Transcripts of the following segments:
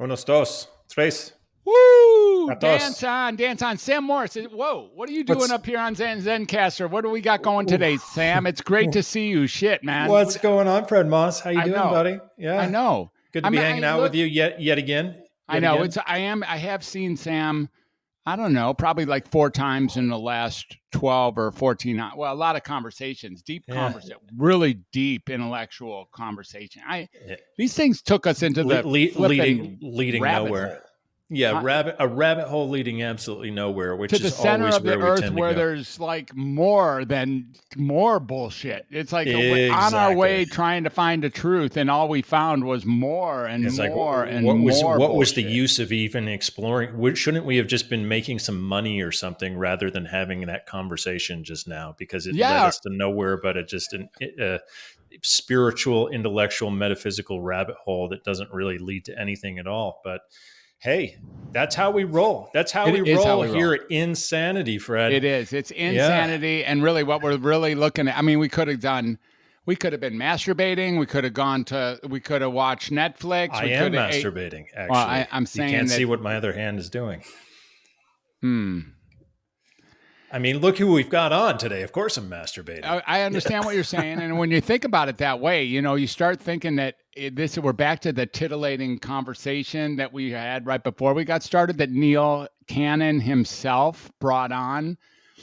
Uno, dos, tres. Woo! Dance on. Sam Morris. Whoa, what are you doing up here on Zencaster? What do we got going today, Sam? It's great to see you. Shit, man. What's going on, Fred Moss? How you doing, buddy? Yeah, I know. Good to be hanging out with you yet again. I know. I have seen Sam, I don't know, probably like 4 times in the last 12 or 14. Well, a lot of conversations, really deep intellectual conversation. These things took us into the leading nowhere. Yeah, a rabbit hole leading absolutely nowhere, which to the is center always of the earth where there's like more bullshit. It's like we're on our way trying to find the truth, and all we found was more and more and more. What was the use of even exploring? Shouldn't we have just been making some money or something rather than having that conversation just now? Because it led us to nowhere but a spiritual, intellectual, metaphysical rabbit hole that doesn't really lead to anything at all. But hey, that's how we roll. That's how we roll here at Insanity, Fred. It is. It's Insanity. And really what we're really looking at, I mean, we could have been masturbating. We could have watched Netflix. I am masturbating, actually. Well, I'm saying you can't see what my other hand is doing. I mean, look who we've got on today. Of course I'm masturbating. I understand what you're saying. And when you think about it that way, you start thinking that we're back to the titillating conversation that we had right before we got started that Neil Cannon himself brought on.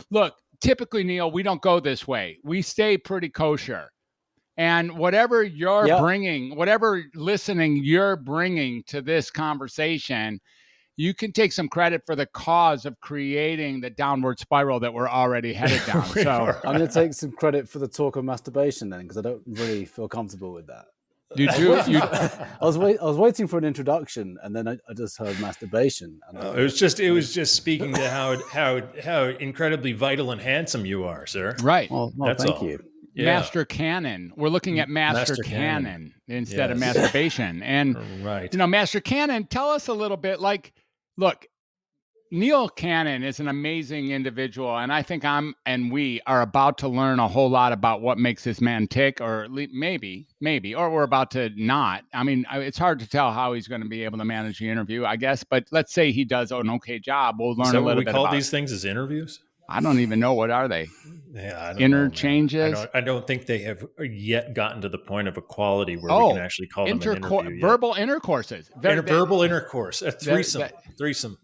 Look, typically, Neil, we don't go this way. We stay pretty kosher. And whatever you're bringing, whatever listening you're bringing to this conversation, you can take some credit for the cause of creating the downward spiral that we're already headed down. So I'm going to take some credit for the talk of masturbation then, because I don't really feel comfortable with that. You do? I was waiting for an introduction, and then I just heard masturbation. And it was just speaking to how incredibly vital and handsome you are, sir. Right. Well thank you. Yeah. Master Cannon. We're looking at Master Cannon instead of masturbation. And Master Cannon, tell us a little bit. Look, Neil Cannon is an amazing individual, and I think we are about to learn a whole lot about what makes this man tick, or maybe, or we're about to not. I mean, it's hard to tell how he's going to be able to manage the interview, I guess. But let's say he does an okay job. We'll learn a little bit about. We call these things as interviews? I don't even know. What are they? Yeah, I don't interchanges. I don't think they have yet gotten to the point of equality where we can actually call them an interview. Verbal intercourses. Verbal intercourse. A threesome.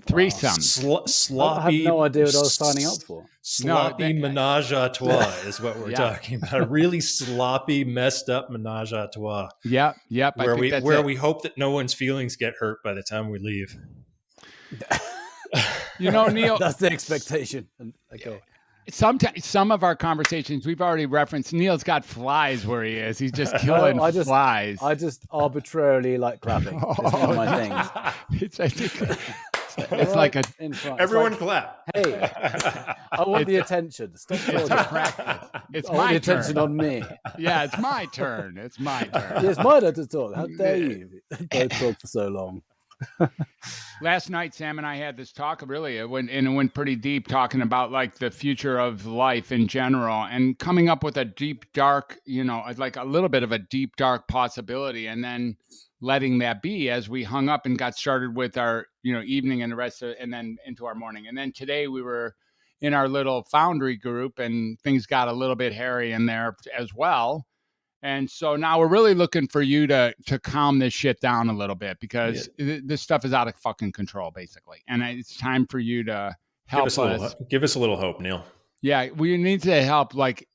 Sloppy. I have no idea what I was signing up for. Sloppy menage a trois is what we're talking about. A really sloppy, messed up menage a trois. Yep. Where we hope that no one's feelings get hurt by the time we leave. Neil, that's the expectation. Okay. Sometimes some of our conversations we've already referenced. Neil's got flies where he is. He's just killing flies. I just arbitrarily like clapping. It's one of my things. It's like everyone clap. Hey, I want the attention. Stop talking. It's I want the attention on me. Yeah, it's my turn. It's my turn. It's my turn to talk. How dare you? Don't talk for so long. Last night, Sam and I had this talk. Really, it went pretty deep, talking about like the future of life in general, and coming up with a deep, dark, like a little bit of a deep, dark possibility, and then letting that be as we hung up and got started with our, evening and the rest of, and then into our morning. And then today we were in our little foundry group, and things got a little bit hairy in there as well. And so now we're really looking for you to calm this shit down a little bit, because this stuff is out of fucking control, basically. And it's time for you to help us. Give us a little hope, Neil. Yeah, we need to help, like,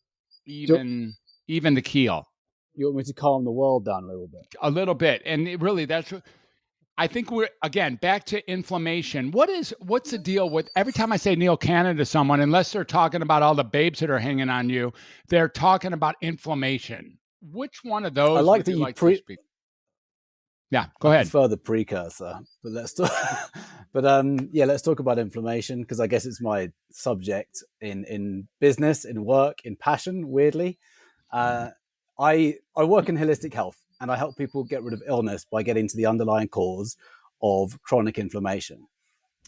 even the keel. You want me to calm the world down a little bit? A little bit. And I think we're, again, back to inflammation. What's the deal with, every time I say Neil Cannon to someone, unless they're talking about all the babes that are hanging on you, they're talking about inflammation. Which one of those? I like that you speak? Yeah, go ahead. Further precursor, but let's talk. Let's talk about inflammation, because I guess it's my subject in business, in work, in passion. Weirdly, I work in holistic health, and I help people get rid of illness by getting to the underlying cause of chronic inflammation.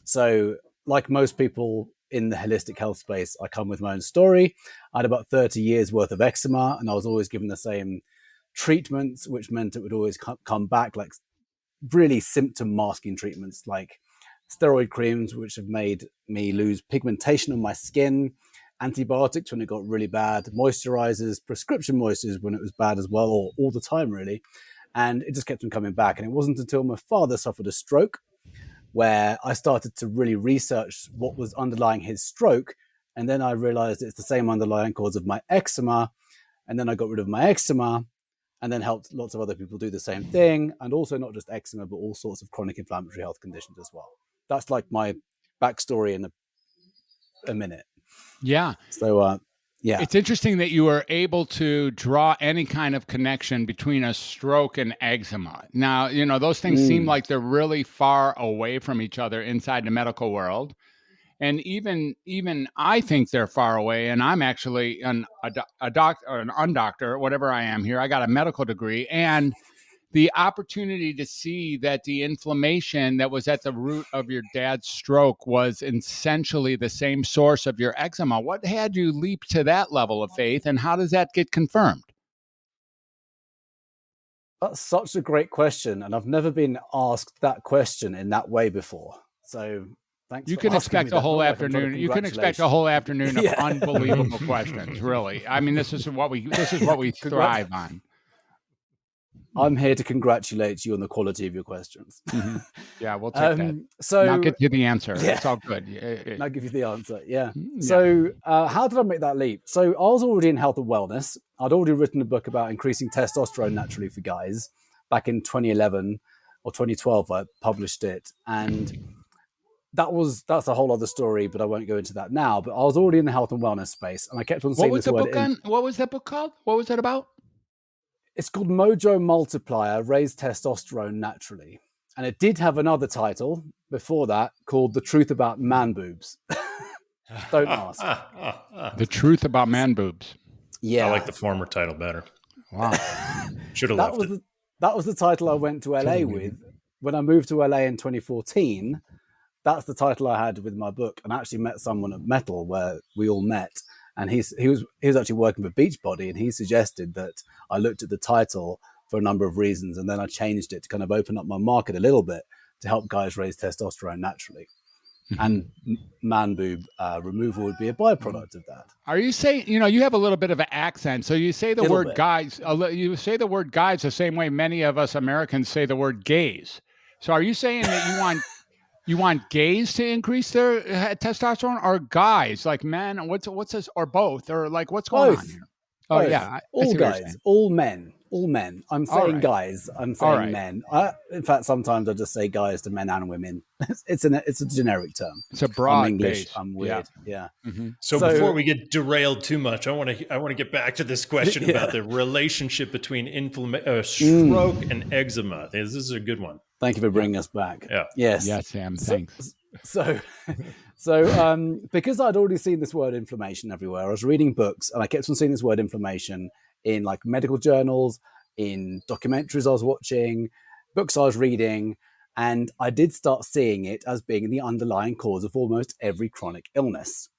So, like most people in the holistic health space, I come with my own story. I had about 30 years worth of eczema, and I was always given the same treatments, which meant it would always come back like really symptom masking treatments like steroid creams, which have made me lose pigmentation on my skin, antibiotics when it got really bad, moisturizers, prescription moisturizers when it was bad as well, or all the time really. And it just kept on coming back. And it wasn't until my father suffered a stroke where I started to really research what was underlying his stroke. And then I realized it's the same underlying cause of my eczema. And then I got rid of my eczema and then helped lots of other people do the same thing. And also not just eczema, but all sorts of chronic inflammatory health conditions as well. That's like my backstory in a minute. Yeah. So, yeah. It's interesting that you were able to draw any kind of connection between a stroke and eczema. Now, those things seem like they're really far away from each other inside the medical world. And even I think they're far away. And I'm actually a doctor or an undoctor, whatever I am here. I got a medical degree, and the opportunity to see that the inflammation that was at the root of your dad's stroke was essentially the same source of your eczema. What had you leap to that level of faith, and how does that get confirmed? That's such a great question, and I've never been asked that question in that way before. So thanks. You can expect a whole afternoon. You can expect a whole afternoon of unbelievable questions. Really, I mean, this is what we thrive on. I'm here to congratulate you on the quality of your questions. Mm-hmm. Yeah, we'll take that. So now get you the answer. Yeah. It's all good. I'll give you the answer. Yeah. So how did I make that leap? So I was already in health and wellness. I'd already written a book about increasing testosterone naturally for guys back in 2011 or 2012. I published it, and that's a whole other story, but I won't go into that now. But I was already in the health and wellness space, and I kept on saying this word. What was that book called? What was that about? It's called Mojo Multiplier, Raise Testosterone Naturally. And it did have another title before that called The Truth About Man Boobs. Don't ask. The Truth About Man Boobs. Yeah. I like the former title better. Wow. Should have left it. That was the title I went to LA with. When I moved to LA in 2014, that's the title I had with my book. And I actually met someone at Metal where we all met. And he was actually working for Beachbody, and he suggested that I looked at the title for a number of reasons, and then I changed it to kind of open up my market a little bit to help guys raise testosterone naturally. Mm-hmm. And man boob removal would be a byproduct of that. Are you saying, you have a little bit of an accent, so you say the word guys, you say the word guys the same way many of us Americans say the word gays. So are you saying that you want gays to increase their testosterone, or guys like men? What's this, or both, or like what's going on here? Oh both. Yeah, all guys, all men. I'm saying guys. I'm saying men. In fact, sometimes I just say guys to men and women. It's a generic term. It's a broad I'm English. base. I'm weird. Yeah. Mm-hmm. So before we get derailed too much, I want to get back to this question about the relationship between stroke and eczema. This is a good one. Thank you for bringing us back. Yeah. Yes. Yes, Sam. Thanks. So because I'd already seen this word inflammation everywhere, I was reading books and I kept on seeing this word inflammation in like medical journals, in documentaries I was watching, books I was reading, and I did start seeing it as being the underlying cause of almost every chronic illness.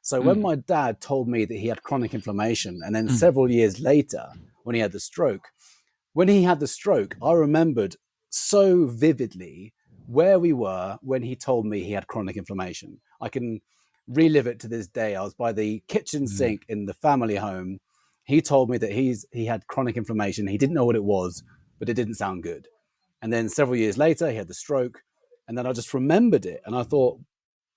So when my dad told me that he had chronic inflammation, and then several years later when he had the stroke, I remembered so vividly where we were when he told me he had chronic inflammation. I can relive it to this day. I was by the kitchen sink in the family home. He told me that he had chronic inflammation. He didn't know what it was, but it didn't sound good. And then several years later, he had the stroke. And then I just remembered it. And I thought,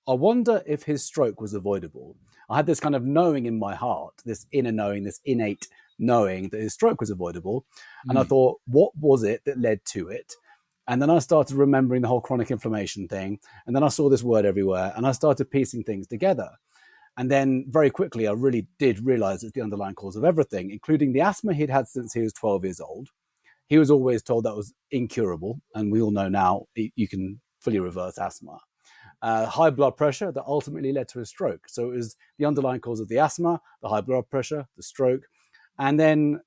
I wonder if his stroke was avoidable. I had this kind of knowing in my heart, this inner knowing, this innate knowing that his stroke was avoidable. And I thought, what was it that led to it? And then I started remembering the whole chronic inflammation thing. And then I saw this word everywhere and I started piecing things together. And then very quickly, I really did realize it's the underlying cause of everything, including the asthma he'd had since he was 12 years old. He was always told that was incurable. And we all know now you can fully reverse asthma. High blood pressure that ultimately led to a stroke. So it was the underlying cause of the asthma, the high blood pressure, the stroke. And then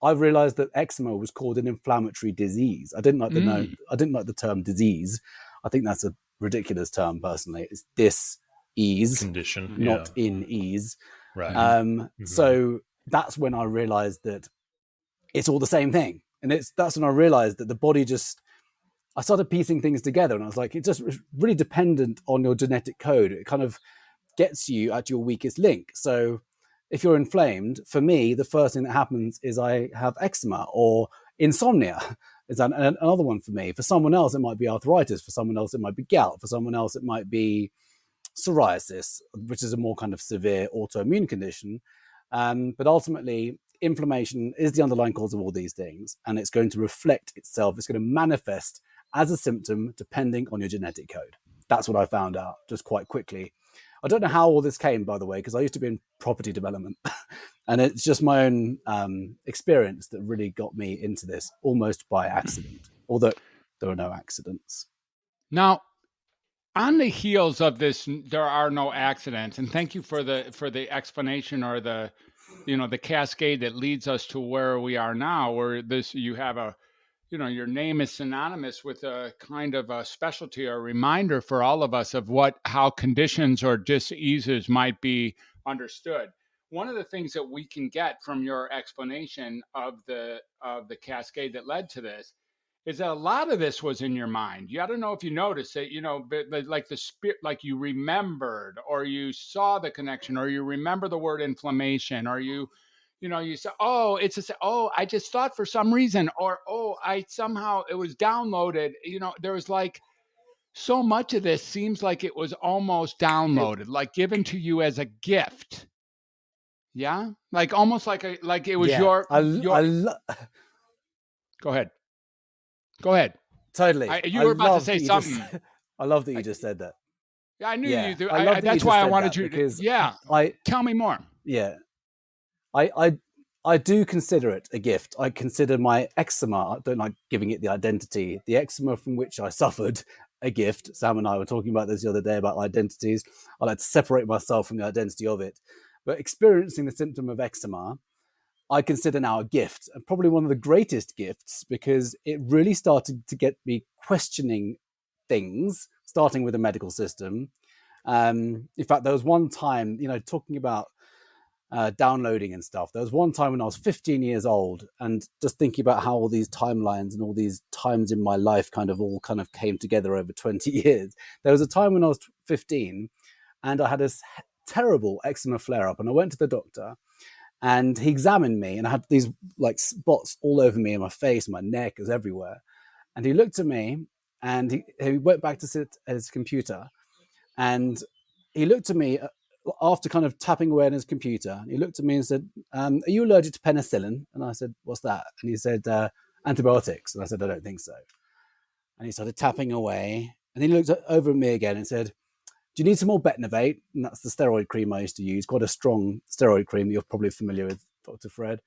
I realized that eczema was called an inflammatory disease. I didn't like the term disease. I think that's a ridiculous term personally. It's dis-ease, condition, not in ease. Right. So that's when I realized that it's all the same thing. And that's when I realized that the body just I started piecing things together, and I was like, it's just really dependent on your genetic code. It kind of gets you at your weakest link. So if you're inflamed, for me, the first thing that happens is I have eczema, or insomnia is another one for me. For someone else, it might be arthritis. For someone else, it might be gout. For someone else, it might be psoriasis, which is a more kind of severe autoimmune condition. But ultimately, inflammation is the underlying cause of all these things, and it's going to reflect itself. It's going to manifest as a symptom depending on your genetic code. That's what I found out just quite quickly. I don't know how all this came, by the way, because I used to be in property development, and it's just my own experience that really got me into this almost by accident, although there are no accidents. Now, on the heels of this, there are no accidents, and thank you for the explanation, or the cascade that leads us to where we are now, where you have your name is synonymous with a kind of a specialty or a reminder for all of us of how conditions or diseases might be understood. One of the things that we can get from your explanation of the cascade that led to this is that a lot of this was in your mind. I don't know if you noticed that, like the spirit, like you remembered, or you saw the connection, or you remember the word inflammation, or you say, I just thought for some reason, or, it was downloaded. There was like so much of this seems like it was almost downloaded, like given to you as a gift. Yeah. Like almost like it was your. Go ahead. Totally. You were about to say something. I love that you just said that. Yeah, I knew you do. That's why I wanted you to. Tell me more. Yeah. I do consider it a gift. I consider my eczema, I don't like giving it the identity, the eczema from which I suffered, a gift. Sam and I were talking about this the other day about identities. I like to separate myself from the identity of it. But experiencing the symptom of eczema, I consider now a gift, and probably one of the greatest gifts, because it really started to get me questioning things, starting with the medical system. In fact, there was one time, talking about downloading and stuff. There was one time when I was 15 years old, and just thinking about how all these timelines and all these times in my life kind of came together over 20 years. There was a time when I was 15, and I had this terrible eczema flare-up, and I went to the doctor, and he examined me, and I had these like spots all over me, in my face, my neck, is everywhere. And he looked at me, and he went back to sit at his computer, and he looked at me after kind of tapping away on his computer. He looked at me and said, "Are you allergic to penicillin?" And I said, "What's that?" And he said, "Antibiotics." And I said, "I don't think so." And he started tapping away, and he looked over at me again and said, "Do you need some more Betnovate?" And that's the steroid cream I used to use, quite a strong steroid cream. You're probably familiar with, Dr. Fred.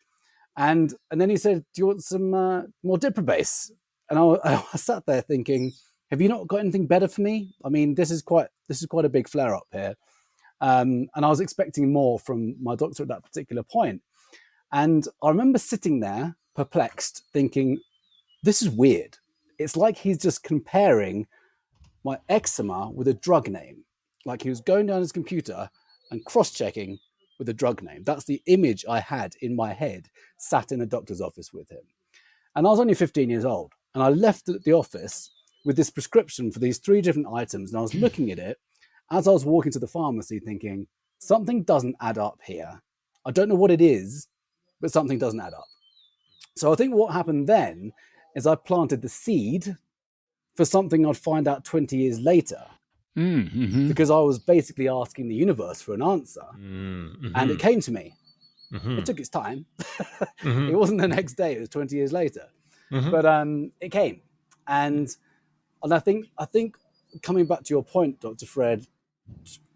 And then he said, "Do you want some more Diprobase?" And I sat there thinking, have you not got anything better for me? I mean, this is quite a big flare up here. And I was expecting more from my doctor at that particular point. And I remember sitting there perplexed, thinking, this is weird. It's like he's just comparing my eczema with a drug name. Like he was going down his computer and cross-checking with a drug name. That's the image I had in my head, sat in a doctor's office with him. And I was only 15 years old. And I left the office with this prescription for these 3 different items. And I was looking at it as I was walking to the pharmacy thinking, something doesn't add up here. I don't know what it is, but something doesn't add up. So I think what happened then is I planted the seed for something I'd find out 20 years later. Mm-hmm. Because I was basically asking the universe for an answer. Mm-hmm. And it came to me. Mm-hmm. It took its time. Mm-hmm. It wasn't the next day, it was 20 years later. Mm-hmm. But it came. And I think coming back to your point, Dr. Fred,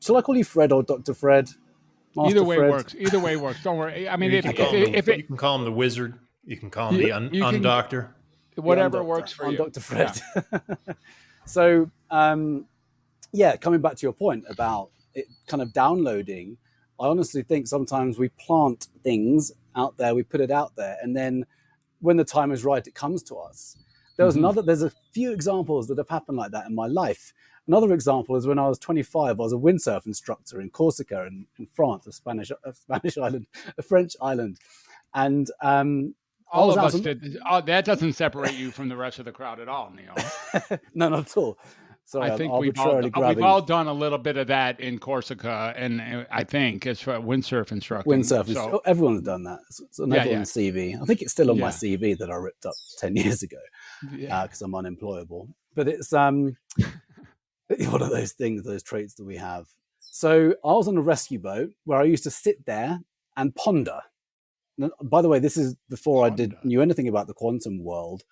shall I call you Fred or Dr. Fred? Master Either way Fred? Works. Either way works. Don't worry. I mean, you can call him the wizard. You can call him the undoctor. Whatever works for you. Dr. Fred. Yeah. So, coming back to your point about it kind of downloading, I honestly think sometimes we plant things out there, we put it out there, and then when the time is right, it comes to us. There's a few examples that have happened like that in my life. Another example is when I was 25, I was a windsurf instructor in Corsica in France, a French island. And All of us did. That doesn't separate you from the rest of the crowd at all, Neil. No, not at all. Sorry, I think we've all done a little bit of that in Corsica, and I think it's for windsurf instructing. Windsurf, so everyone's done that. It's on everyone's CV. I think it's still on my CV that I ripped up 10 years ago because I'm unemployable. But it's one of those things, those traits that we have. So I was on a rescue boat where I used to sit there and ponder. Now, by the way, this is before I knew anything about the quantum world,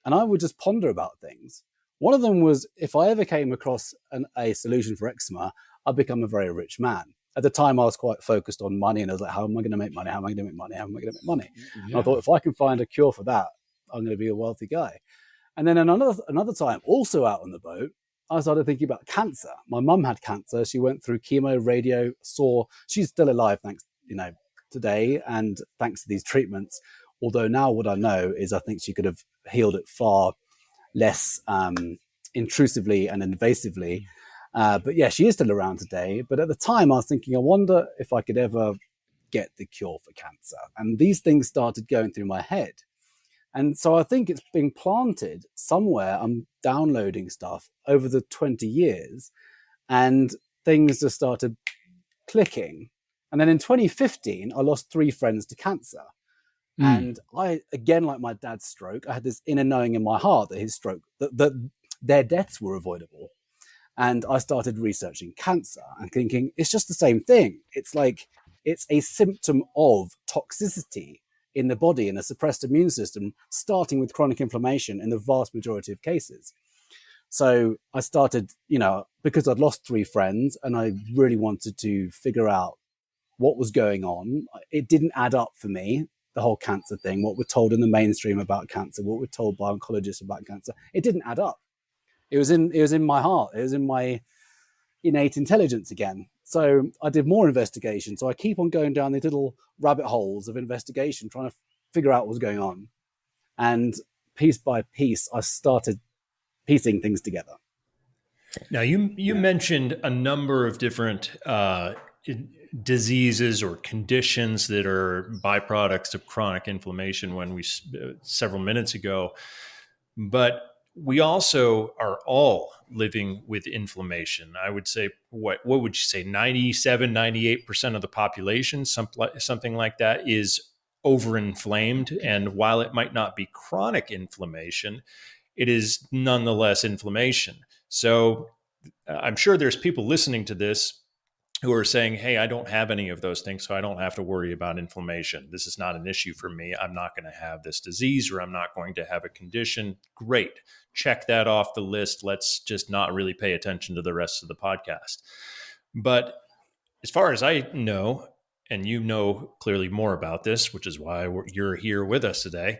and I would just ponder about things. One of them was, if I ever came across a solution for eczema, I'd become a very rich man. At the time, I was quite focused on money, and I was like, how am I going to make money? How am I going to make money? How am I going to make money? Yeah. And I thought, if I can find a cure for that, I'm going to be a wealthy guy. And then another time, also out on the boat, I started thinking about cancer. My mum had cancer. She went through chemo, radio, she's still alive, thanks, today, and thanks to these treatments. Although now what I know is I think she could have healed it far less intrusively and invasively. But yeah, she is still around today. But at the time I was thinking, I wonder if I could ever get the cure for cancer. And these things started going through my head. And so I think it's being planted somewhere. I'm downloading stuff over the 20 years and things just started clicking. And then in 2015, I lost 3 friends to cancer. And I, again, like my dad's stroke, I had this inner knowing in my heart that his stroke, that their deaths were avoidable. And I started researching cancer and thinking, it's just the same thing. It's like, it's a symptom of toxicity in the body and a suppressed immune system, starting with chronic inflammation in the vast majority of cases. So I started, because I'd lost 3 friends and I really wanted to figure out what was going on. It didn't add up for me. The whole cancer thing, what we're told in the mainstream about cancer, what we're told by oncologists about cancer, it didn't add up. It was in my heart. It was in my innate intelligence again. So I did more investigation. So I keep on going down these little rabbit holes of investigation, trying to figure out what's going on. And piece by piece, I started piecing things together. Now, you mentioned a number of different diseases or conditions that are byproducts of chronic inflammation several minutes ago, but we also are all living with inflammation. I would say, what would you say, 97, 98% of the population, something like that, is overinflamed. And while it might not be chronic inflammation, it is nonetheless inflammation. So I'm sure there's people listening to this who are saying, hey, I don't have any of those things, so I don't have to worry about inflammation. This is not an issue for me. I'm not going to have this disease, or I'm not going to have a condition. Great. Check that off the list. Let's just not really pay attention to the rest of the podcast. But as far as I know, and you know clearly more about this, which is why you're here with us today,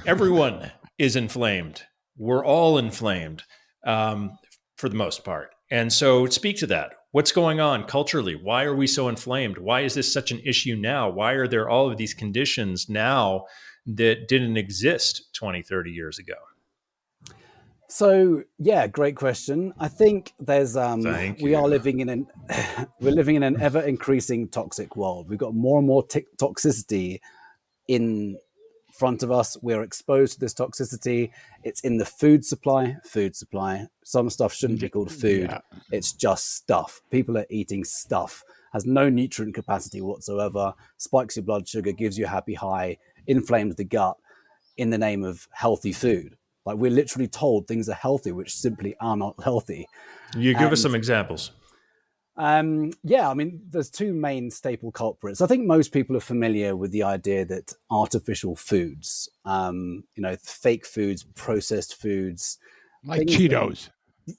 everyone is inflamed. We're all inflamed for the most part. And so speak to that. What's going on culturally? Why are we so inflamed? Why is this such an issue now? Why are there all of these conditions now that didn't exist 20, 30 years ago? So, yeah, great question. I think there's we are living in we're living in an ever increasing toxic world. We've got more and more toxicity in front of us. We're exposed to this toxicity. It's in the food supply. Some stuff shouldn't be called food. Yeah. It's just stuff. People are eating stuff. Has no nutrient capacity whatsoever. Spikes your blood sugar, gives you a happy high, inflames the gut in the name of healthy food. Like, we're literally told things are healthy, which simply are not healthy. You give us some examples. Yeah, I mean, there's 2 main staple culprits. I think most people are familiar with the idea that artificial foods, fake foods, processed foods, like Cheetos.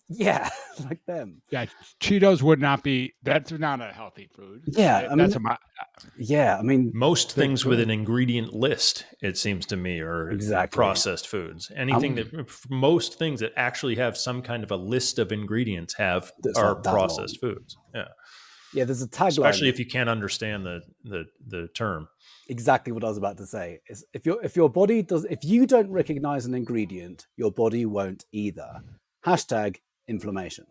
Yeah, like them. Yeah, Cheetos would not be. That's not a healthy food. Yeah, I mean, most things with an ingredient list, it seems to me, are exactly processed foods. Most things that actually have some kind of a list of ingredients are processed foods. Yeah, yeah. There's a tagline, especially if you can't understand the term. Exactly what I was about to say is if you don't recognize an ingredient, your body won't either. #inflammation.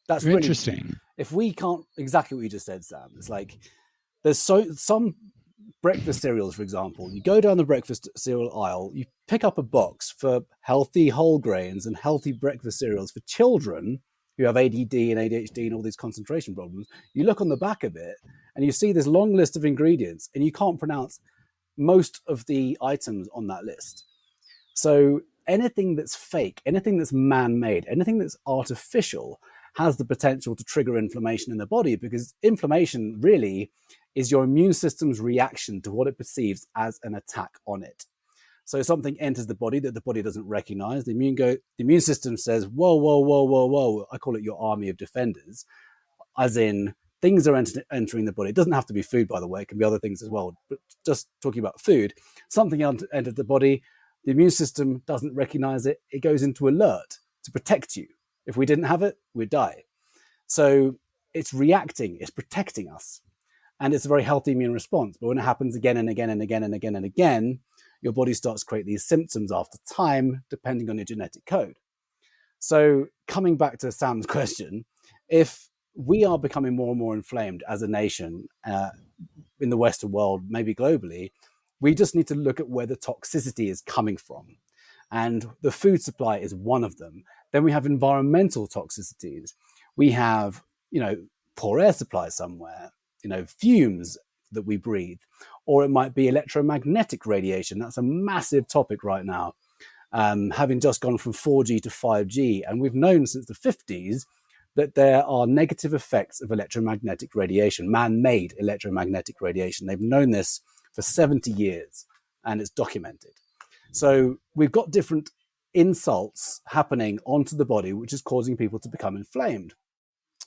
That's really interesting. If we can't, exactly what you just said, Sam, it's like there's some breakfast cereals, for example. You go down the breakfast cereal aisle, you pick up a box for healthy whole grains and healthy breakfast cereals for children who have ADD and ADHD and all these concentration problems. You look on the back of it and you see this long list of ingredients and you can't pronounce most of the items on that list. So anything that's fake, anything that's man-made, anything that's artificial has the potential to trigger inflammation in the body, because inflammation really is your immune system's reaction to what it perceives as an attack on it. So something enters the body that the body doesn't recognize. The immune system says, whoa, whoa, whoa, whoa, whoa. I call it your army of defenders, as in things are entering the body. It doesn't have to be food, by the way. It can be other things as well. But just talking about food, something entered the body. The immune system doesn't recognize it. It goes into alert to protect you. If we didn't have it, we'd die. So it's reacting, it's protecting us. And it's a very healthy immune response. But when it happens again and again and again and again and again, your body starts to create these symptoms after time, depending on your genetic code. So coming back to Sam's question, if we are becoming more and more inflamed as a nation in the Western world, maybe globally, we just need to look at where the toxicity is coming from. And the food supply is one of them. Then we have environmental toxicities. We have, poor air supply somewhere, fumes that we breathe, or it might be electromagnetic radiation. That's a massive topic right now, having just gone from 4G to 5G. And we've known since the 50s that there are negative effects of electromagnetic radiation, man-made electromagnetic radiation. They've known this for 70 years, and it's documented. So we've got different insults happening onto the body, which is causing people to become inflamed.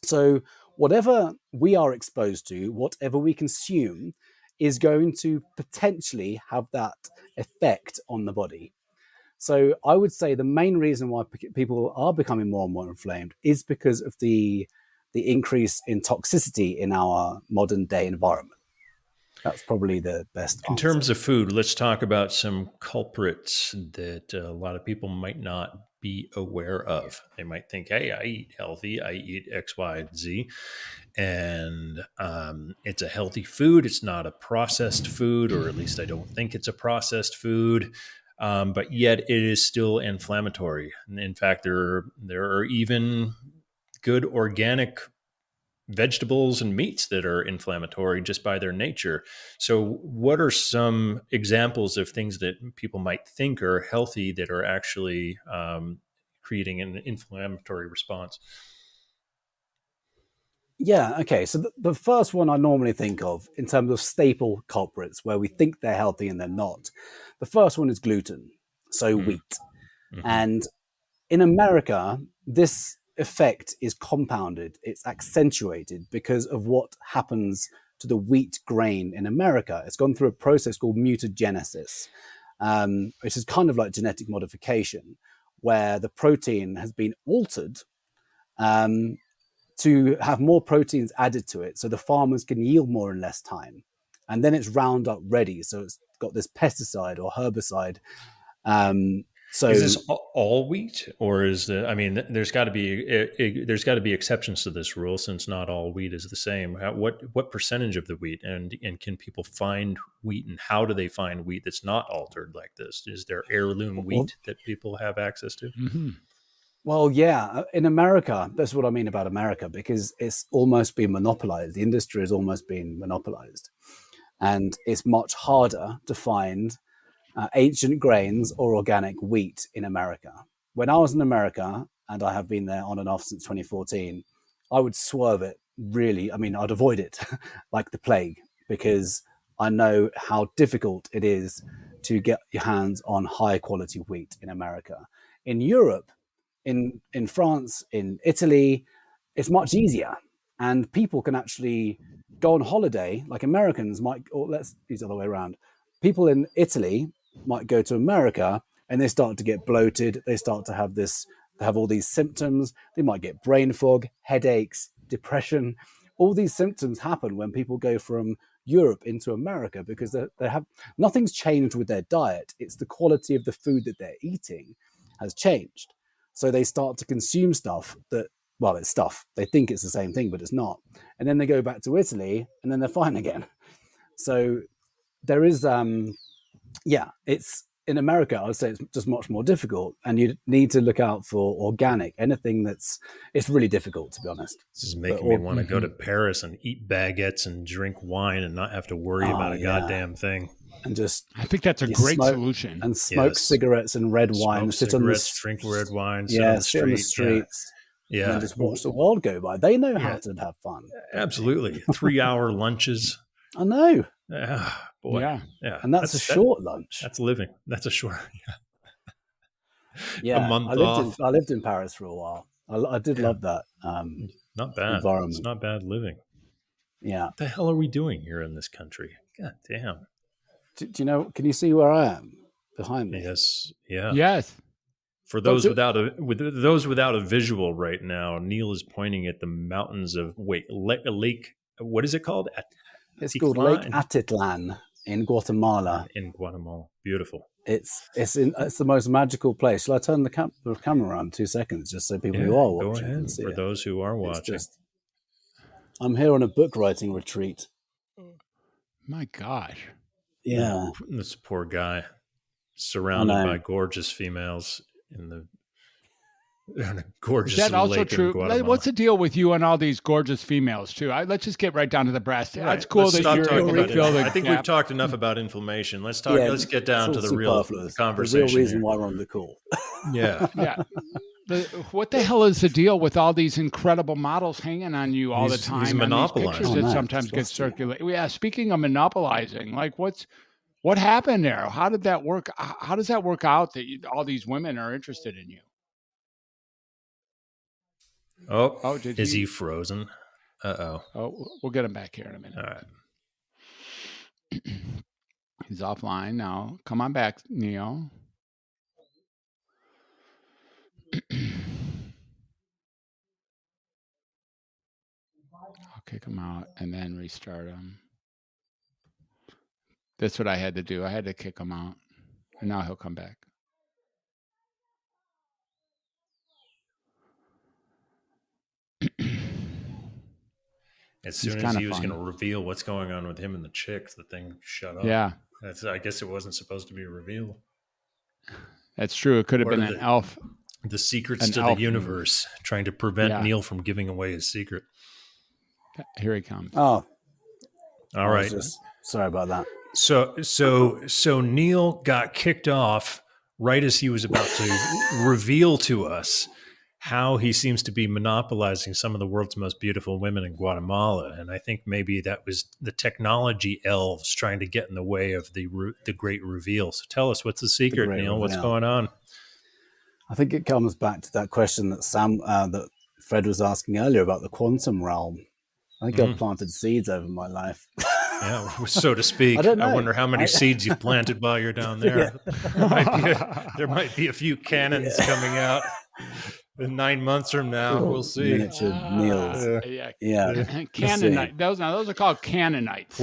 So whatever we are exposed to, whatever we consume, is going to potentially have that effect on the body. So I would say the main reason why people are becoming more and more inflamed is because of the increase in toxicity in our modern day environment. That's probably the best answer. In terms of food, let's talk about some culprits that a lot of people might not be aware of. They might think, hey, I eat healthy, I eat X, Y, and Z, and it's a healthy food. It's not a processed food, or at least I don't think it's a processed food, but yet it is still inflammatory. And in fact, there are even good organic vegetables and meats that are inflammatory just by their nature. So what are some examples of things that people might think are healthy that are actually creating an inflammatory response? Yeah, okay. So the first one I normally think of in terms of staple culprits where we think they're healthy and they're not, the first one is gluten, so wheat. Mm-hmm. And in America, this effect is compounded, it's accentuated because of what happens to the wheat grain in America. It's gone through a process called mutagenesis, which is kind of like genetic modification, where the protein has been altered to have more proteins added to it so the farmers can yield more in less time. And then it's Roundup ready, so it's got this pesticide or herbicide. So is this all wheat, or is the? I mean, there's got to be exceptions to this rule, since not all wheat is the same. What percentage of the wheat, and can people find wheat, and how do they find wheat that's not altered like this? Is there heirloom wheat that people have access to? Mm-hmm. Well, yeah, in America, that's what I mean about America, because it's almost been monopolized. The industry has almost been monopolized, and it's much harder to find ancient grains or organic wheat in America. When I was in America, and I have been there on and off since 2014, I would swerve it really. I mean, I'd avoid it like the plague, because I know how difficult it is to get your hands on high quality wheat in America. In Europe, in France, in Italy, it's much easier. And people can actually go on holiday, like Americans might, or let's use the other way around. People in Italy might go to America and they start to get bloated. They start to have all these symptoms. They might get brain fog, headaches, depression. All these symptoms happen when people go from Europe into America, because they have nothing's changed with their diet. It's the quality of the food that they're eating has changed. So they start to consume stuff that, well, it's stuff. They think it's the same thing, but it's not. And then they go back to Italy and then they're fine again. So there is, it's in America, I would say it's just much more difficult, and you need to look out for organic, anything it's really difficult, to be honest. This is making me want to go to Paris and eat baguettes and drink wine and not have to worry about a goddamn thing. And I think that's a great solution. And smoke cigarettes and red wine. Sit on the drink red wine. Sit on the streets. And just watch the world go by. They know how to have fun. Absolutely. 3-hour lunches. I know. Boy. Yeah. And that's a short lunch. That's living. That's a short. Yeah. A month off. I lived in Paris for a while. I did love that. Not bad. Environment. It's not bad living. Yeah. What the hell are we doing here in this country? God damn. Do you know? Can you see where I am behind me? Yes. Yeah. Yes. For those without a visual right now, Neil is pointing at the mountains of Lake. What is it called? It's called Lake Atitlan in Guatemala. Beautiful. It's the most magical place. Shall I turn the camera around 2 seconds just so people who are watching go ahead. see For those who are watching. I'm here on a book writing retreat. My gosh. Yeah. This poor guy surrounded by gorgeous females in a gorgeous lake. Is that also true? What's the deal with you and all these gorgeous females too? Let's just get right down to the brass. Right. It's cool that you're refilling. I think we've talked enough about inflammation. Let's talk. Let's get down to the real conversation. The real reason why we're on the call. Yeah. What the hell is the deal with all these incredible models hanging on you all the time? He's monopolizing. These pictures that sometimes get circulated. Yeah. Speaking of monopolizing, like what happened there? How did that work? How does that work out that all these women are interested in you? Is he frozen? Uh-oh. Oh, we'll get him back here in a minute. All right. He's offline now. Come on back, Neil. I'll kick him out and then restart him. That's what I had to do. I had to kick him out. And now he'll come back. As soon as he was going to reveal what's going on with him and the chick, the thing shut up. Yeah. I guess it wasn't supposed to be revealed. That's true. It could have been an elf. The secrets to the universe, trying to prevent Neil from giving away his secret. Here he comes. Oh. All right. Sorry about that. So Neil got kicked off right as he was about to reveal to us how he seems to be monopolizing some of the world's most beautiful women in Guatemala. And I think maybe that was the technology elves trying to get in the way of the great reveal. So tell us, what's the secret, Neil? What's going on? I think it comes back to that question that that Fred was asking earlier about the quantum realm. I think I've planted seeds over my life. Yeah, so to speak. I wonder how many seeds you've planted while you're down there. Yeah. There might be a few cannons coming out. In 9 months from now, we'll see. Miniature meals. Yeah. Cannonite. Those are called Cannonites.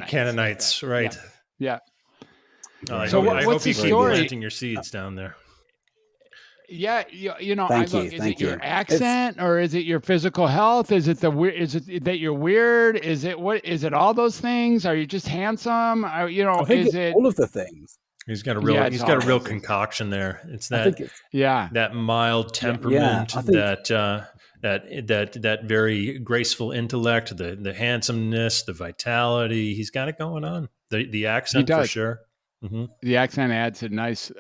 Cannonites, right. Yeah. So I hope you keep planting your seeds down there. Yeah, Thank you. Is it your accent or is it your physical health? Is it is it that you're weird? Is it all those things? Are you just handsome? Is it all of the things? He's got a real concoction there. It's that mild temperament, that very graceful intellect, the handsomeness, the vitality. He's got it going on. The accent for sure. Mm-hmm. The accent adds a nice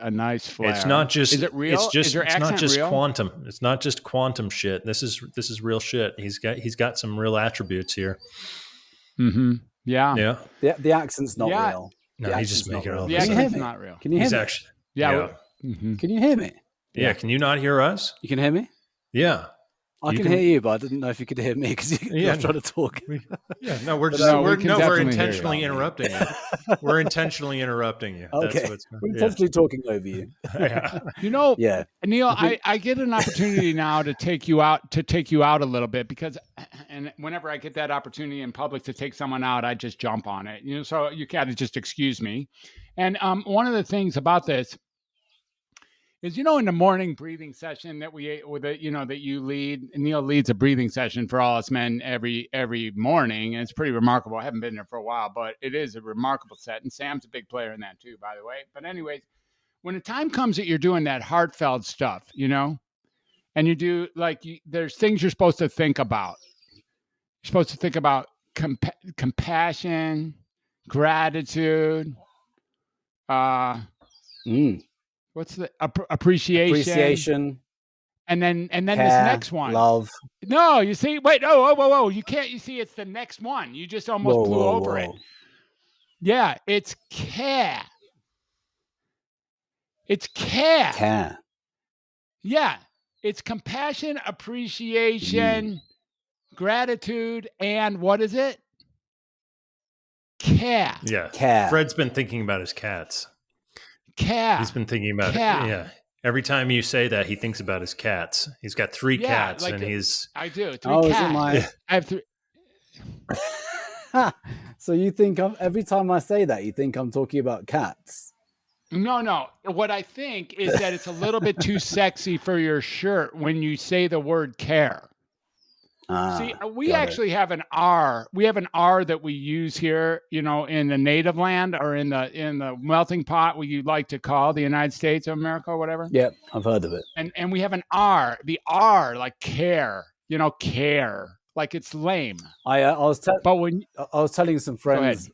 flair. It's not just. Is it real? It's not just real? quantum. It's not just quantum shit. This is real shit. He's got some real attributes here. Mm-hmm. Yeah. Yeah. The accent's not real. No, he's just making it all. The accent's not real. Can you hear me? Actually. Yeah. Mm-hmm. Can you hear me? Yeah. Can you not hear us? You can hear me? Yeah. I can hear you, but I didn't know if you could hear me because you're trying to talk. We're intentionally interrupting you. We're intentionally interrupting you. Okay. We're intentionally talking over you. Neil, I get an opportunity now to take you out a little bit because, and whenever I get that opportunity in public to take someone out, I just jump on it. So you gotta just excuse me. And one of the things about this is, in the morning breathing session that that you lead, Neil leads a breathing session for all us men every morning. And it's pretty remarkable. I haven't been there for a while, but it is a remarkable set. And Sam's a big player in that too, by the way. But anyways, when the time comes that you're doing that heartfelt stuff, and you do there's things you're supposed to think about. You're supposed to think about compassion, gratitude, what's the appreciation, and then care, this next one, love. No, you see, wait, whoa, you can't. You see, it's the next one. You just almost blew over it. Yeah, it's care. It's care. Care. Yeah, it's compassion, appreciation, gratitude, and what is it? Care. Yeah. Care. Fred's been thinking about his cats. Care. He's been thinking about it. Yeah. Every time you say that, he thinks about his cats. He's got 3 cats, and he's. I do 3 cats. I have 3. So you think every time I say that, you think I'm talking about cats? No. What I think is that it's a little bit too sexy for your shirt when you say the word care. See, we actually have an R. We have an R that we use here, in the native land or in the melting pot, what you like to call the United States of America or whatever. Yep, I've heard of it. And we have an R. The R, like care. Care. Like it's lame. I was telling some friends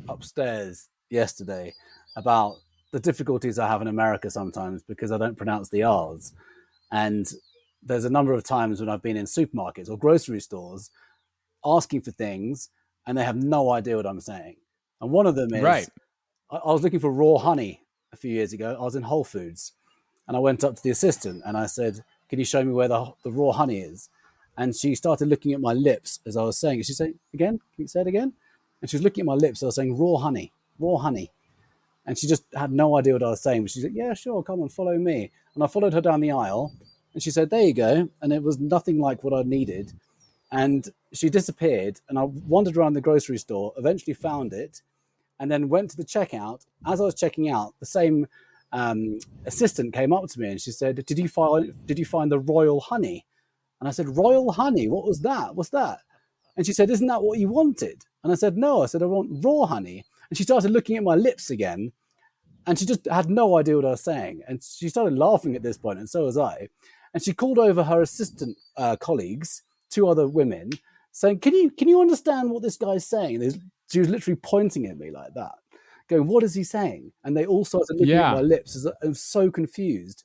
upstairs yesterday about the difficulties I have in America sometimes because I don't pronounce the R's, and there's a number of times when I've been in supermarkets or grocery stores asking for things and they have no idea what I'm saying. And one of them is, I was looking for raw honey a few years ago. I was in Whole Foods and I went up to the assistant and I said, can you show me where the raw honey is? And she started looking at my lips as I was saying it. She said, again, can you say it again? And she was looking at my lips. I was saying raw honey. And she just had no idea what I was saying. But she said, yeah, sure, come and follow me. And I followed her down the aisle. And she said, there you go. And it was nothing like what I needed. And she disappeared. And I wandered around the grocery store, eventually found it, and then went to the checkout. As I was checking out, the same assistant came up to me and she said, did you find the royal honey? And I said, royal honey? What was that? What's that? And she said, isn't that what you wanted? And I said, no. I said, I want raw honey. And she started looking at my lips again. And she just had no idea what I was saying. And she started laughing at this point, and so was I. And she called over her assistant colleagues, 2 other women, saying, can you understand what this guy's saying? And she was literally pointing at me like that, going, what is he saying? And they all started looking at my lips. I was so confused.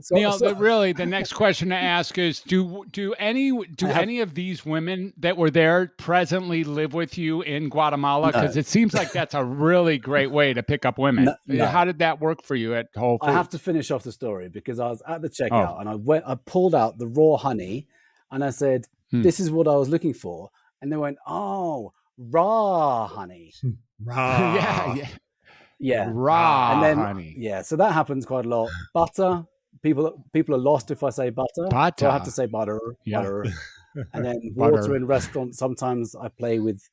Neil, really, the next question to ask is: Do any of these women that were there presently live with you in Guatemala? Because it seems like that's a really great way to pick up women. No. How did that work for you at Whole Foods? I have to finish off the story because I was at the checkout and I pulled out the raw honey, and I said, "This is what I was looking for." And they went, "Oh, raw honey, raw, yeah, raw and then, honey, yeah." So that happens quite a lot. Butter. People are lost if I say butter. So I have to say butter. And then water in restaurants. Sometimes I play with,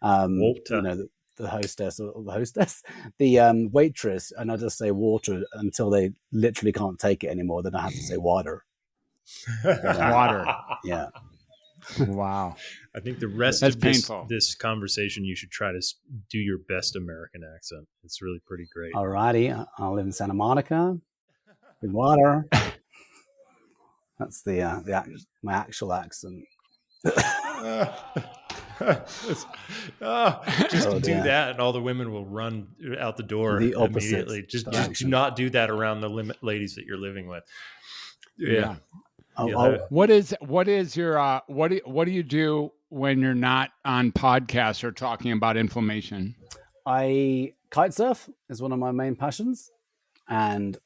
the hostess or the hostess, the waitress, and I just say water until they literally can't take it anymore. Then I have to say water. Water. Yeah. Wow. I think the rest of this conversation, you should try to do your best American accent. It's really pretty great. All righty. I live in Santa Monica. Water. That's my actual accent. Just do that, and all the women will run out the door immediately. Just do not do that around the ladies that you're living with. Yeah. What do you do when you're not on podcasts or talking about inflammation? I kite surf is one of my main passions. And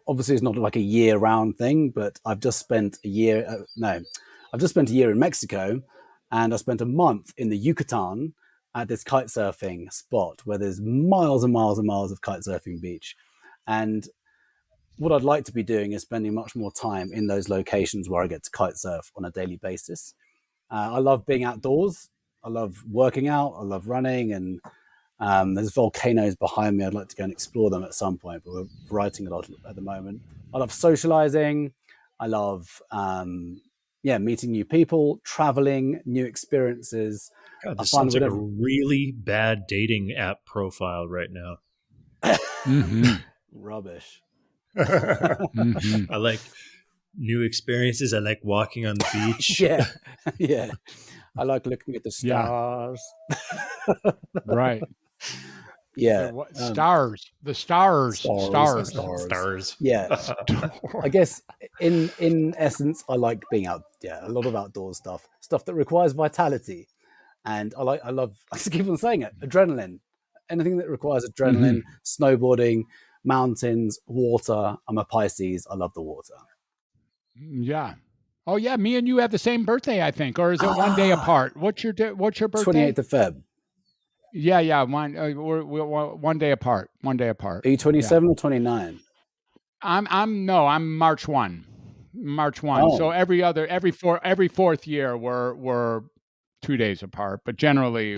obviously it's not like a year-round thing, but I've just spent a year. I've just spent a year in Mexico, and I spent a month in the Yucatan at this kite surfing spot where there's miles and miles and miles of kite surfing beach. And what I'd like to be doing is spending much more time in those locations where I get to kite surf on a daily basis. I love being outdoors. I love working out. I love running, and There's volcanoes behind me. I'd like to go and explore them at some point, but we're writing a lot at the moment. I love socializing. I love, meeting new people, traveling, new experiences. God, this sounds like a really bad dating app profile right now. Rubbish. I like new experiences. I like walking on the beach. Yeah. I like looking at the stars. Right. Yeah. The stars. Yeah. I guess in essence, I like being out. Yeah. A lot of outdoor stuff that requires vitality. And I just keep on saying it, adrenaline, anything that requires adrenaline, snowboarding, mountains, water. I'm a Pisces. I love the water. Yeah. Oh yeah. Me and you have the same birthday, I think, or is it one day apart? What's your birthday? 28th of Feb. Yeah. We're 1 day apart. 1 day apart. Are you 27 or 29? I'm March 1. March 1. Oh. So every fourth year we're 2 days apart, but generally,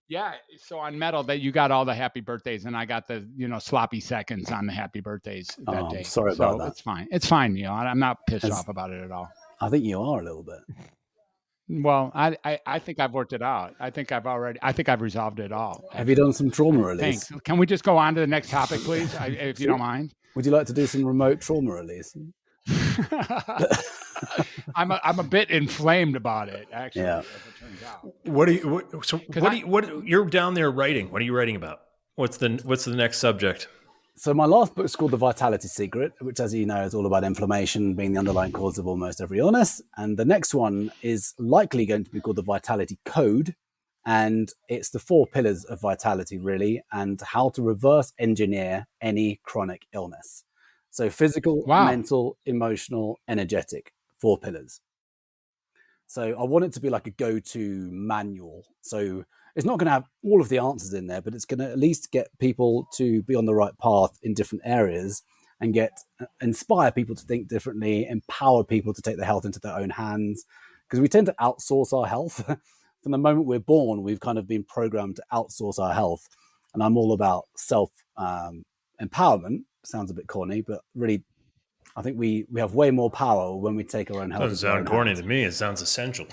yeah. So on metal, that you got all the happy birthdays, and I got the sloppy seconds on the happy birthdays that day. Sorry about that. It's fine. It's fine, Neil. I'm not pissed off about it at all. I think you are a little bit. Well, I think I've worked it out. I think I've resolved it all. Actually. Have you done some trauma release? Thanks. Can we just go on to the next topic, please, if you don't mind? Would you like to do some remote trauma release? I'm a bit inflamed about it, actually. Yeah. As it turns out. You're down there writing. What are you writing about? What's the next subject? So my last book is called The Vitality Secret, which, as you know, is all about inflammation being the underlying cause of almost every illness. And the next one is likely going to be called The Vitality Code. And it's the 4 pillars of vitality, really, and how to reverse engineer any chronic illness. So physical, mental, emotional, energetic, 4 pillars. So I want it to be like a go-to manual. So it's not going to have all of the answers in there, but it's going to at least get people to be on the right path in different areas and inspire people to think differently, empower people to take their health into their own hands. Because we tend to outsource our health. From the moment we're born, we've kind of been programmed to outsource our health. And I'm all about self-empowerment. Sounds a bit corny, but really, I think we have way more power when we take our own health. Doesn't sound corny to me. It sounds essential.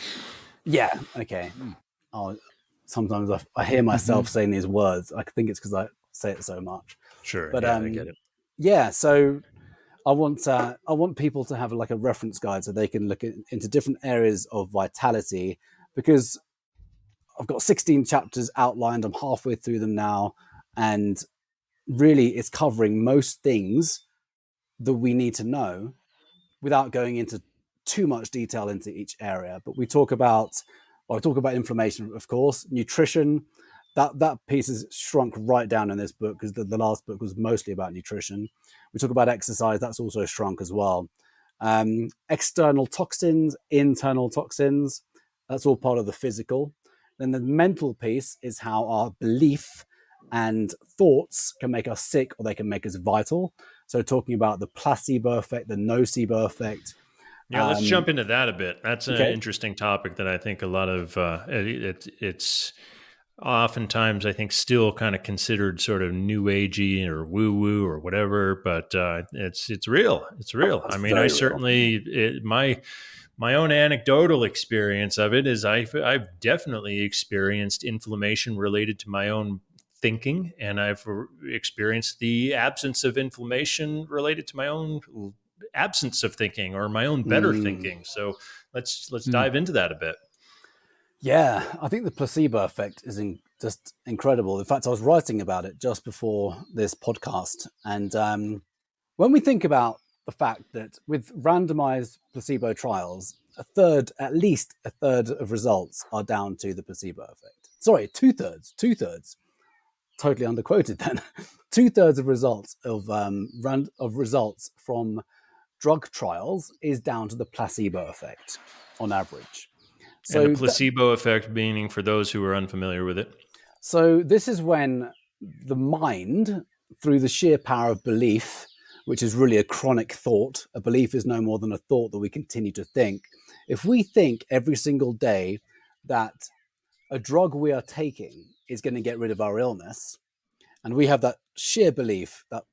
Yeah. Okay. Sometimes I hear myself saying these words. I think it's because I say it so much. Sure. But I get it. Yeah. So I want people to have like a reference guide so they can look into different areas of vitality, because I've got 16 chapters outlined. I'm halfway through them now, and really it's covering most things that we need to know without going into too much detail into each area. But we talk about inflammation, of course, nutrition. That piece is shrunk right down in this book because the last book was mostly about nutrition. We talk about exercise. That's also shrunk as well. External toxins, internal toxins. That's all part of the physical. Then the mental piece is how our belief and thoughts can make us sick or they can make us vital. So talking about the placebo effect, the nocebo effect. Yeah, let's jump into that a bit. That's an interesting topic that I think a lot of it's oftentimes, I think, still kind of considered sort of new agey or woo woo or whatever, but it's real. It's real. I mean, I certainly my own anecdotal experience of it is I've definitely experienced inflammation related to my own thinking, and I've experienced the absence of inflammation related to my own absence of thinking or my own better thinking. So let's dive into that a bit. Yeah, I think the placebo effect is just incredible. In fact, I was writing about it just before this podcast. And when we think about the fact that with randomized placebo trials, at least a third of results are down to the placebo effect. Sorry, two-thirds. Totally underquoted then. 2/3 of results of results from drug trials is down to the placebo effect on average. So and the placebo effect meaning, for those who are unfamiliar with it. So this is when the mind, through the sheer power of belief, which is really a chronic thought, a belief is no more than a thought that we continue to think. If we think every single day that a drug we are taking is going to get rid of our illness, and we have that sheer belief, that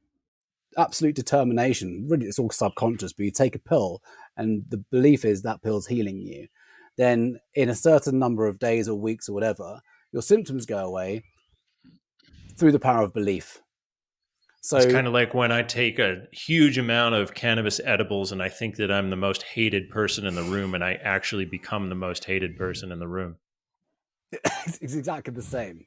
absolute determination, really it's all subconscious, but you take a pill and the belief is that pill's healing you, then in a certain number of days or weeks or whatever, your symptoms go away through the power of belief. So it's kind of like when I take a huge amount of cannabis edibles and I think that I'm the most hated person in the room, and I actually become the most hated person in the room. It's exactly the same.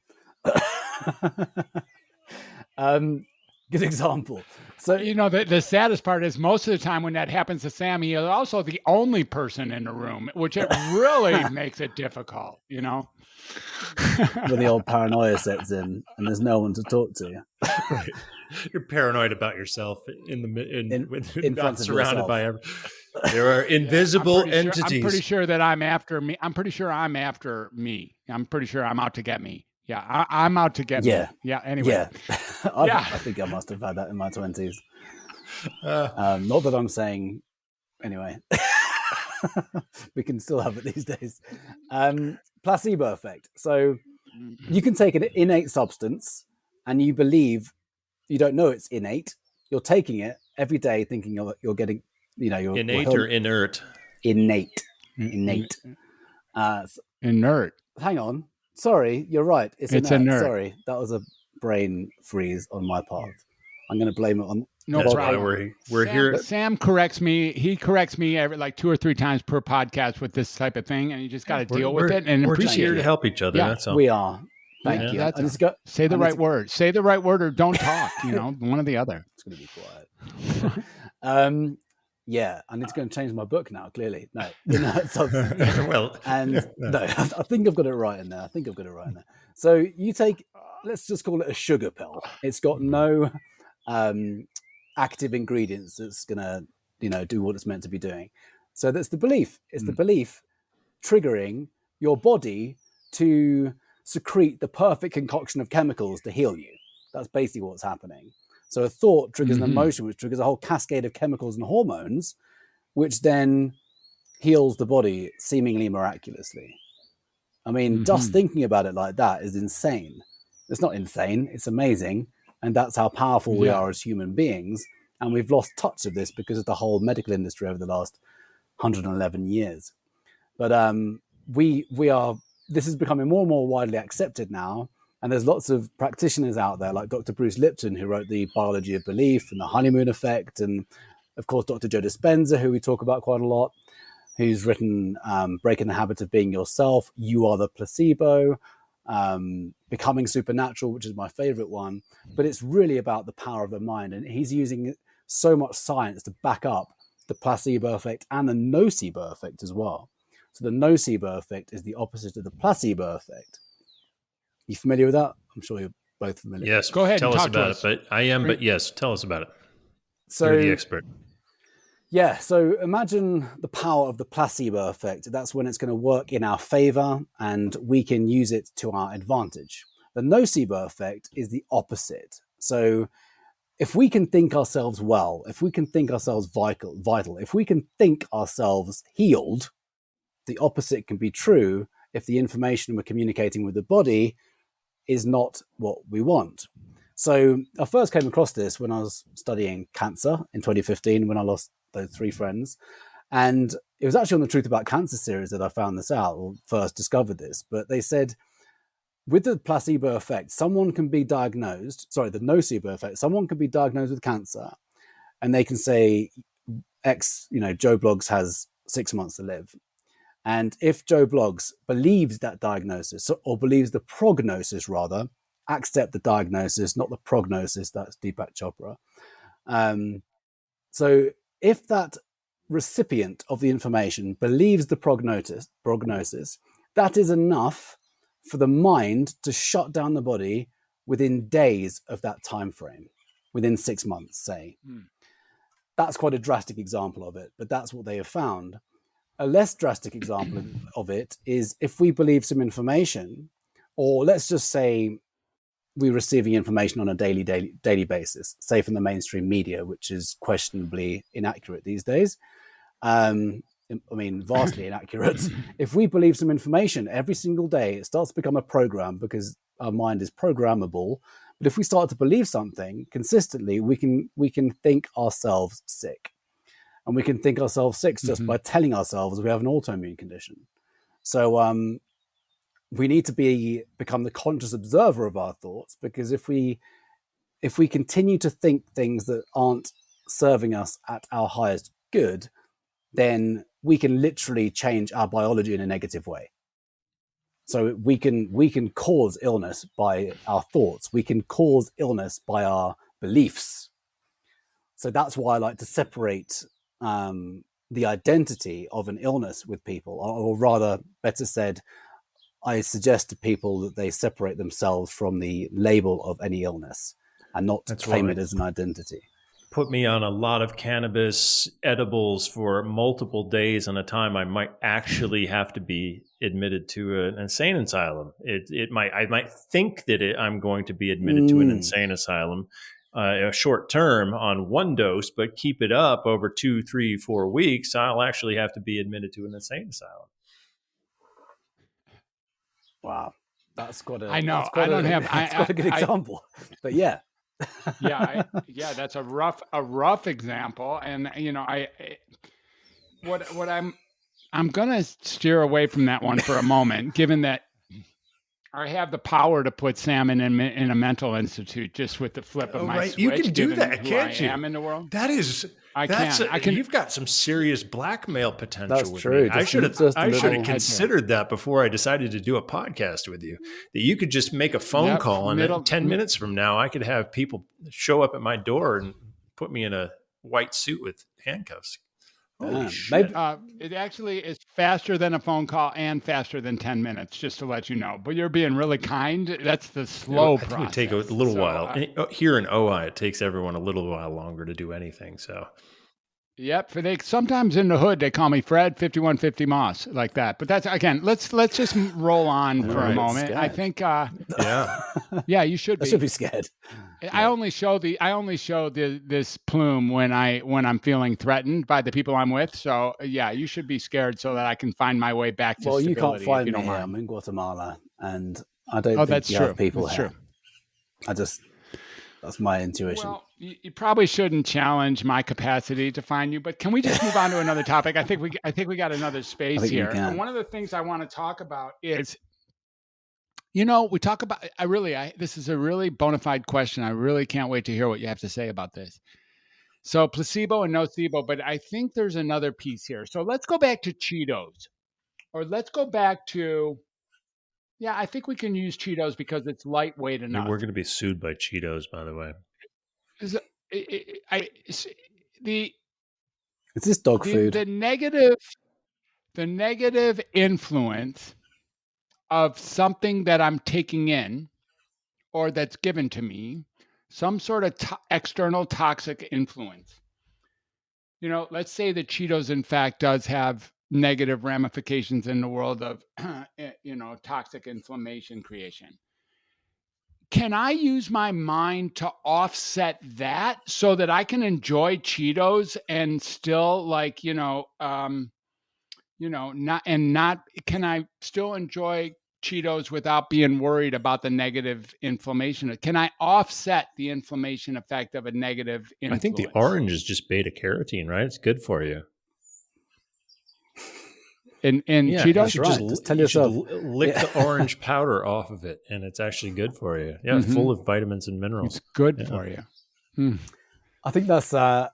Good example. So the saddest part is most of the time when that happens to Sam, he is also the only person in the room, which it really makes it difficult. When the old paranoia sets in and there's no one to talk to. Right. You're paranoid about yourself in front of surrounded yourself. by there are invisible entities. I'm pretty sure that I'm after me. I'm pretty sure I'm after me. I'm pretty sure I'm out to get me. Yeah, I'm out to get me. Yeah. Anyway. Yeah. I think I must have had that in my 20s. Not that I'm saying. Anyway, we can still have it these days. Placebo effect. So you can take an innate substance and you believe, you don't know it's innate. You're taking it every day thinking you're getting, you're innate or inert? Innate. Inert. Hang on. Sorry, you're right. It's inert. Sorry, that was a brain freeze on my part. I'm going to blame it on. No problem. We're here. Sam corrects me. He corrects me every 2 or 3 times per podcast with this type of thing, and you just got to deal with it and we're appreciate just here it. to help each other. Yeah, that's all. We are. Thank you. Say the right word. Say the right word, or don't talk. One or the other. It's going to be quiet. Yeah, and it's going to change my book now. Clearly, no. Well, and no, I think I've got it right in there. So you take, let's just call it a sugar pill. It's got no active ingredients that's going to, do what it's meant to be doing. So that's the belief. It's the belief triggering your body to secrete the perfect concoction of chemicals to heal you. That's basically what's happening. So a thought triggers an emotion, which triggers a whole cascade of chemicals and hormones, which then heals the body seemingly miraculously. I mean, just thinking about it like that is insane. It's not insane. It's amazing. And that's how powerful we are as human beings. And we've lost touch of this because of the whole medical industry over the last 111 years. But this is becoming more and more widely accepted now. And there's lots of practitioners out there like Dr. Bruce Lipton, who wrote The Biology of Belief and The Honeymoon Effect. And of course, Dr. Joe Dispenza, who we talk about quite a lot, who's written Breaking the Habit of Being Yourself, You Are the Placebo, Becoming Supernatural, which is my favorite one. But it's really about the power of the mind. And he's using so much science to back up the placebo effect and the nocebo effect as well. So the nocebo effect is the opposite of the placebo effect. You familiar with that? I'm sure you're both familiar. Yes. Go ahead. Tell us about it. But I am. But yes, tell us about it. So you're the expert. Yeah. So imagine the power of the placebo effect. That's when it's going to work in our favor and we can use it to our advantage. The nocebo effect is the opposite. So if we can think ourselves well, if we can think ourselves vital, if we can think ourselves healed, the opposite can be true if the information we're communicating with the body is not what we want. So I first came across this when I was studying cancer in 2015, when I lost those 3 friends. And it was actually on the Truth About Cancer series that I found this out, or first discovered this. But they said, with the placebo effect, the nocebo effect, someone can be diagnosed with cancer and they can say, Joe Bloggs has 6 months to live. And if Joe Bloggs believes that diagnosis, or believes the prognosis rather, accept the diagnosis, not the prognosis, that's Deepak Chopra. So if that recipient of the information believes the prognosis, that is enough for the mind to shut down the body within days of that time frame, within 6 months, say. That's quite a drastic example of it, but that's what they have found. A less drastic example of it is if we believe some information, or let's just say we're receiving information on a daily basis, say from the mainstream media, which is questionably inaccurate these days. Vastly inaccurate. If we believe some information every single day, it starts to become a program because our mind is programmable. But if we start to believe something consistently, we can think ourselves sick. And we can think ourselves sick just by telling ourselves we have an autoimmune condition. So we need to become the conscious observer of our thoughts, because if we continue to think things that aren't serving us at our highest good, then we can literally change our biology in a negative way. So we can cause illness by our thoughts. We can cause illness by our beliefs. So that's why I like to separate the identity of an illness with people, or rather, better said, I suggest to people that they separate themselves from the label of any illness and not claim it as an identity. Put me on a lot of cannabis edibles for multiple days on a time, I might actually have to be admitted to an insane asylum. I might think that I'm going to be admitted to an insane asylum, a short term on one dose, but keep it up over 2, 3, 4 weeks, I'll actually have to be admitted to an insane asylum. Wow, that's got a. I know. I don't have. It's got a good example, but yeah. That's a rough example, and I'm gonna steer away from that one for a moment, given that I have the power to put Salmon in a mental institute just with the flip of my switch. You can do that, can't you? I am in the world. That is. I can. You've got some serious blackmail potential. That's with true. Me. I should have considered that before I decided to do a podcast with you. That you could just make a phone call, and 10 minutes from now, I could have people show up at my door and put me in a white suit with handcuffs. Holy shit. It actually is faster than a phone call and faster than 10 minutes, just to let you know. But you're being really kind. That's the slow process. It would take a little while. Here in OI, it takes everyone a little while longer to do anything. So, yep. Sometimes in the hood they call me Fred 5150 Moss, like that. But that's, again, let's just roll on for a moment. Scared. I think you should be. I should be scared. I only show this plume when I'm feeling threatened by the people I'm with. So you should be scared so that I can find my way back to stability. You can't find me here. I'm in Guatemala, and I don't think you have people here. That's my intuition. Well, you probably shouldn't challenge my capacity to find you, but can we just move on to another topic? I think we got another space here. And one of the things I want to talk about is, we talk about, this is a really bona fide question. I really can't wait to hear what you have to say about this. So placebo and nocebo, but I think there's another piece here. So let's go back to Cheetos, or let's go back to, I think we can use Cheetos because it's lightweight enough. We're going to be sued by Cheetos, by the way. Is this dog food? The negative influence of something that I'm taking in or that's given to me, some sort of external toxic influence. Let's say that Cheetos, in fact, does have negative ramifications in the world of, toxic inflammation creation. Can I use my mind to offset that so that I can enjoy Cheetos and still can I still enjoy Cheetos without being worried about the negative inflammation? Can I offset the inflammation effect of a negative influence? I think the orange is just beta carotene, right? It's good for you. In Cheetos, just tell yourself, lick the orange powder off of it, and it's actually good for you. Yeah, it's full of vitamins and minerals. It's good for you. I think that's an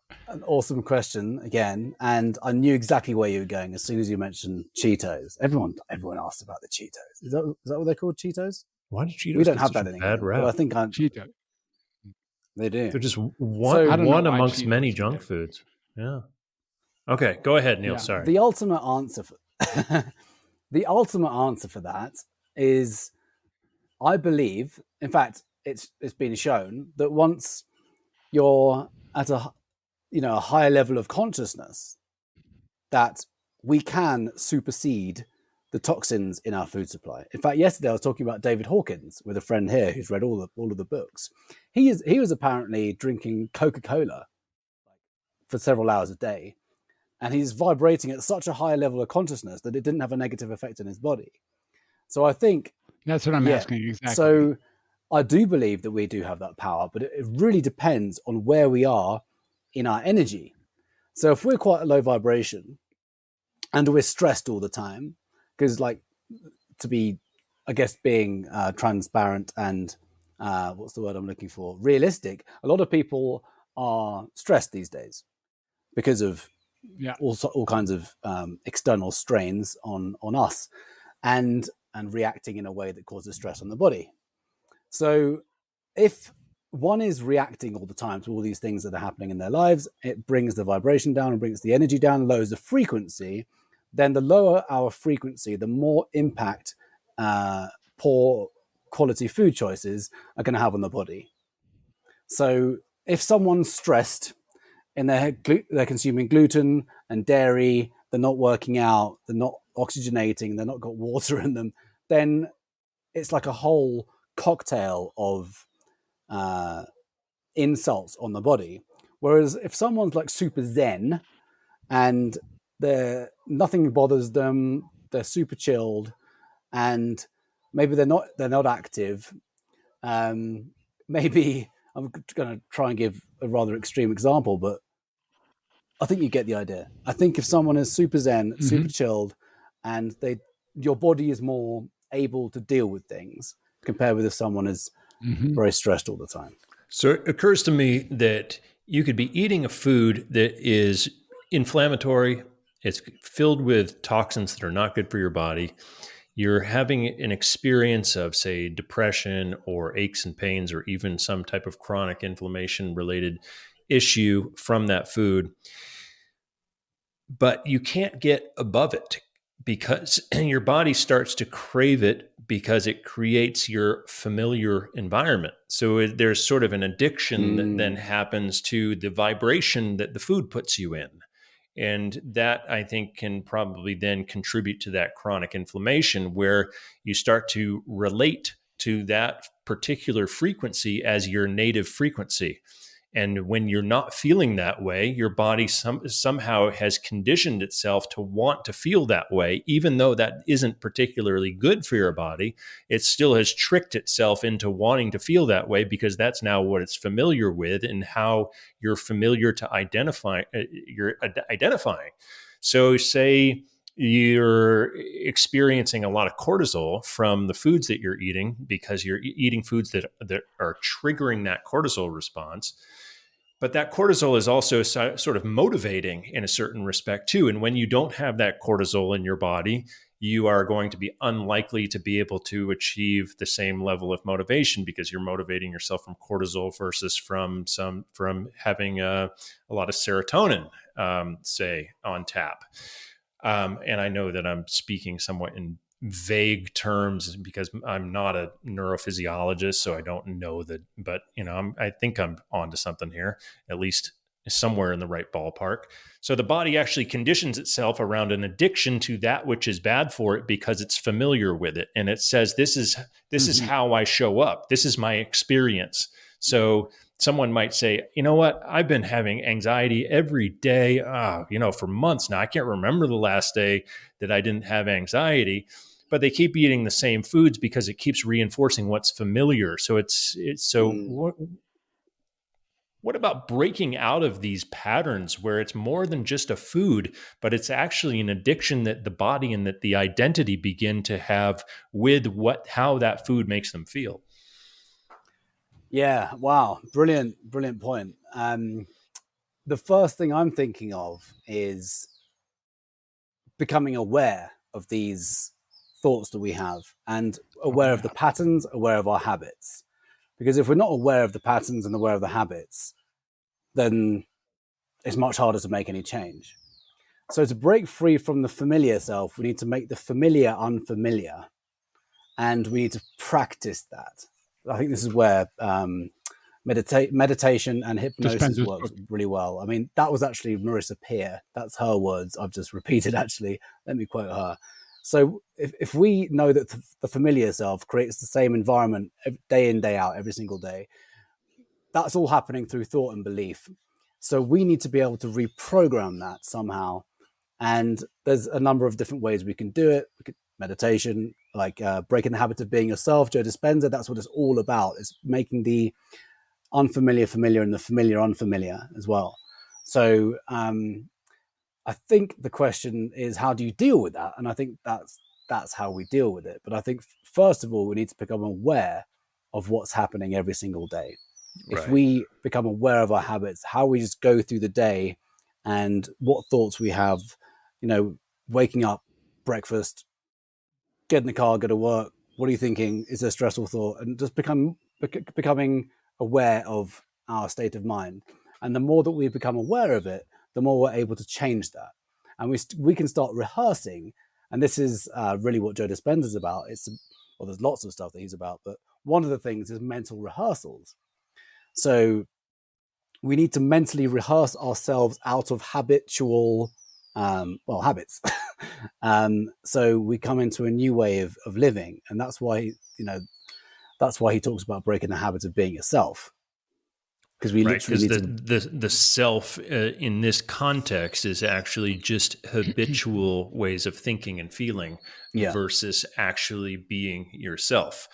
awesome question again, and I knew exactly where you were going as soon as you mentioned Cheetos. Everyone asked about the Cheetos. Is that what they're called, Cheetos? Why do Cheetos? We don't have that anymore. Bad rap? But I think Cheetos. They do. They're just one amongst many junk foods. Yeah. Okay, go ahead, Neil. Sorry. The ultimate answer for that is, I believe, in fact, it's been shown that once you're at a higher level of consciousness, that we can supersede the toxins in our food supply. In fact, yesterday I was talking about David Hawkins with a friend here who's read all of the books. He was apparently drinking Coca-Cola for several hours a day, and he's vibrating at such a high level of consciousness that it didn't have a negative effect on his body. So I think That's what I'm asking, exactly. So I do believe that we do have that power, but it really depends on where we are in our energy. So if we're quite a low vibration and we're stressed all the time, because like, to be, I guess, being transparent and what's the word I'm looking for? Realistic. A lot of people are stressed these days because of all kinds of external strains on us, and reacting in a way that causes stress on the body. So if one is reacting all the time to all these things that are happening in their lives, it brings the vibration down and brings the energy down, lowers the frequency. Then the lower our frequency, the more impact poor quality food choices are going to have on the body. So if someone's stressed and they're consuming gluten and dairy, they're not working out, they're not oxygenating, they're not got water in them, then it's like a whole cocktail of insults on the body. Whereas if someone's like super zen and nothing bothers them, they're super chilled, and maybe they're not active. Maybe I'm going to try and give a rather extreme example, but I think you get the idea. I think if someone is super zen, super chilled, and your body is more able to deal with things compared with if someone is very stressed all the time. So it occurs to me that you could be eating a food that is inflammatory. It's filled with toxins that are not good for your body. You're having an experience of, say, depression or aches and pains, or even some type of chronic inflammation related issue from that food. But you can't get above it because your body starts to crave it because it creates your familiar environment. So there's sort of an addiction that then happens to the vibration that the food puts you in. And that, I think, can probably then contribute to that chronic inflammation, where you start to relate to that particular frequency as your native frequency. And when you're not feeling that way, your body somehow has conditioned itself to want to feel that way, even though that isn't particularly good for your body. It still has tricked itself into wanting to feel that way because that's now what it's familiar with and how you're familiar to identifying. So say you're experiencing a lot of cortisol from the foods that you're eating because you're eating foods that are triggering that cortisol response. But that cortisol is also sort of motivating in a certain respect too. And when you don't have that cortisol in your body, you are going to be unlikely to be able to achieve the same level of motivation because you're motivating yourself from cortisol versus from having a lot of serotonin, say, on tap. And I know that I'm speaking somewhat in vague terms because I'm not a neurophysiologist, so I don't know that, but I think I'm onto something here, at least somewhere in the right ballpark. So the body actually conditions itself around an addiction to that which is bad for it because it's familiar with it, and it says this is how I show up. This is my experience. So someone might say, you know what, I've been having anxiety every day, for months now. I can't remember the last day that I didn't have anxiety, but they keep eating the same foods because it keeps reinforcing what's familiar. So what about breaking out of these patterns where it's more than just a food, but it's actually an addiction that the body and that the identity begin to have with how that food makes them feel? Yeah. Wow. Brilliant point. The first thing I'm thinking of is becoming aware of these thoughts that we have and aware of the patterns, aware of our habits. Because if we're not aware of the patterns and aware of the habits, then it's much harder to make any change. So to break free from the familiar self, we need to make the familiar unfamiliar, and we need to practice that. I think this is where meditation and hypnosis works really well. I mean, that was actually Marissa Peer. That's her words. I've just repeated, actually. Let me quote her. So if we know that the familiar self creates the same environment day in, day out, every single day, that's all happening through thought and belief. So we need to be able to reprogram that somehow. And there's a number of different ways we can do it. Meditation, like Breaking the Habit of Being Yourself, Joe Dispenza. That's what it's all about. It's making the unfamiliar familiar and the familiar unfamiliar as well. So I think the question is, how do you deal with that? And I think that's how we deal with it. But I think first of all, we need to become aware of what's happening every single day. Right. If we become aware of our habits, how we just go through the day and what thoughts we have, waking up, breakfast, get in the car, go to work. What are you thinking? Is there a stressful thought? And just becoming aware of our state of mind. And the more that we become aware of it, the more we're able to change that. And we can start rehearsing. And this is really what Joe Dispenza is about. There's lots of stuff that he's about, but one of the things is mental rehearsals. So we need to mentally rehearse ourselves out of habitual habits. So we come into a new way of living. And that's why, that's why he talks about breaking the habit of being yourself. Because we literally need the self in this context is actually just habitual ways of thinking and feeling versus actually being yourself.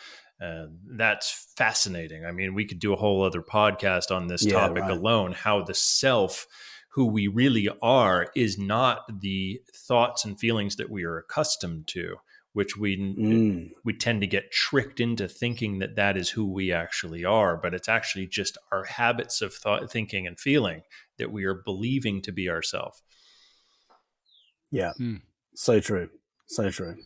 That's fascinating. I mean, we could do a whole other podcast on this topic alone, how the self, who we really are, is not the thoughts and feelings that we are accustomed to, which we tend to get tricked into thinking that is who we actually are. But it's actually just our habits of thought, thinking, and feeling that we are believing to be ourselves. Yeah. So true. So true.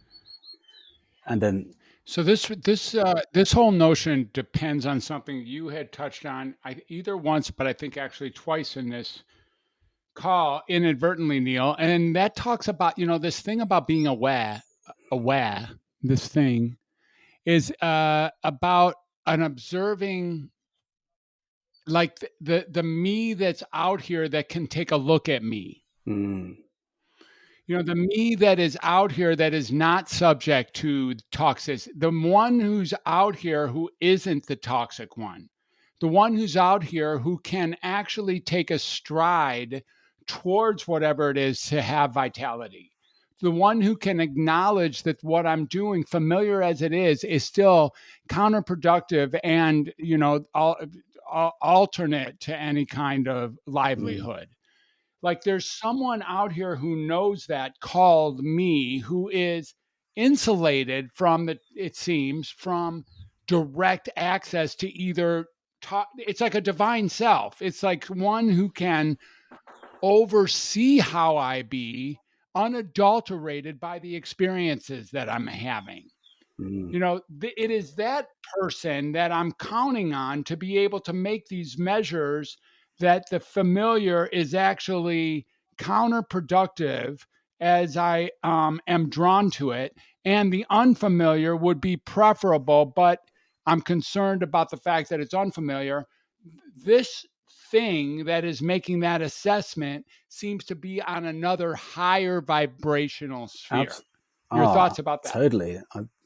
And then... So this whole notion depends on something you had touched on either once, but I think actually twice in this call inadvertently, Neil. And that talks about, this thing about being aware, this thing is about an observing, like the me that's out here that can take a look at me. The me that is out here that is not subject to toxicity, the one who's out here who isn't the toxic one, the one who's out here who can actually take a stride towards whatever it is to have vitality, the one who can acknowledge that what I'm doing, familiar as it is still counterproductive and, alternate to any kind of livelihood. Like there's someone out here who knows that, called me, who is insulated from it seems, from direct access to either it's like a divine self. It's like one who can oversee how I be, unadulterated by the experiences that I'm having. It is that person that I'm counting on to be able to make these measures that the familiar is actually counterproductive as I am drawn to it, and the unfamiliar would be preferable, but I'm concerned about the fact that it's unfamiliar. This thing that is making that assessment seems to be on another higher vibrational sphere. Your thoughts about that? Totally.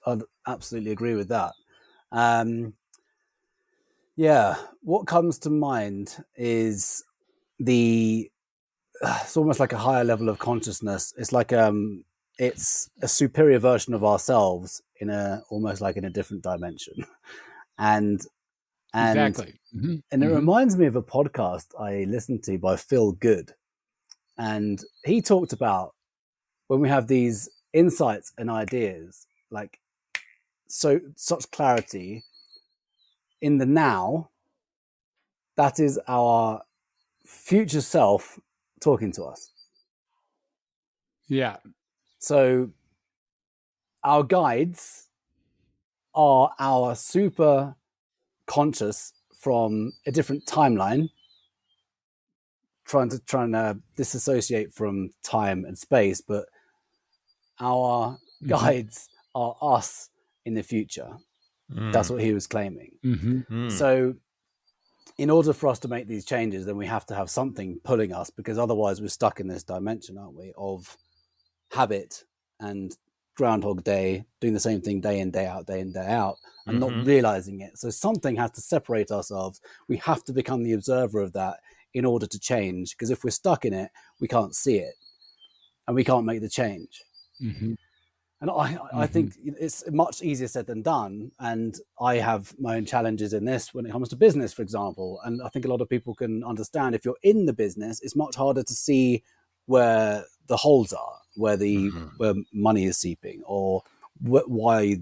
I'd absolutely agree with that. What comes to mind is it's almost like a higher level of consciousness. It's like it's a superior version of ourselves almost like in a different dimension. And exactly. And it reminds me of a podcast I listened to by Phil Good. And he talked about when we have these insights and ideas, like such clarity in the now, that is our future self talking to us. Yeah. So our guides are our super conscious from a different timeline, trying to disassociate from time and space, but our guides are us in the future. That's what he was claiming. So in order for us to make these changes, then we have to have something pulling us, because otherwise we're stuck in this dimension, aren't we, of habit and Groundhog Day, doing the same thing day in, day out, and not realizing it. So something has to separate ourselves. We have to become the observer of that in order to change, because if we're stuck in it, we can't see it and we can't make the change. And I think it's much easier said than done. And I have my own challenges in this when it comes to business, for example. And I think a lot of people can understand if you're in the business, it's much harder to see where the holes are, where where money is seeping, or why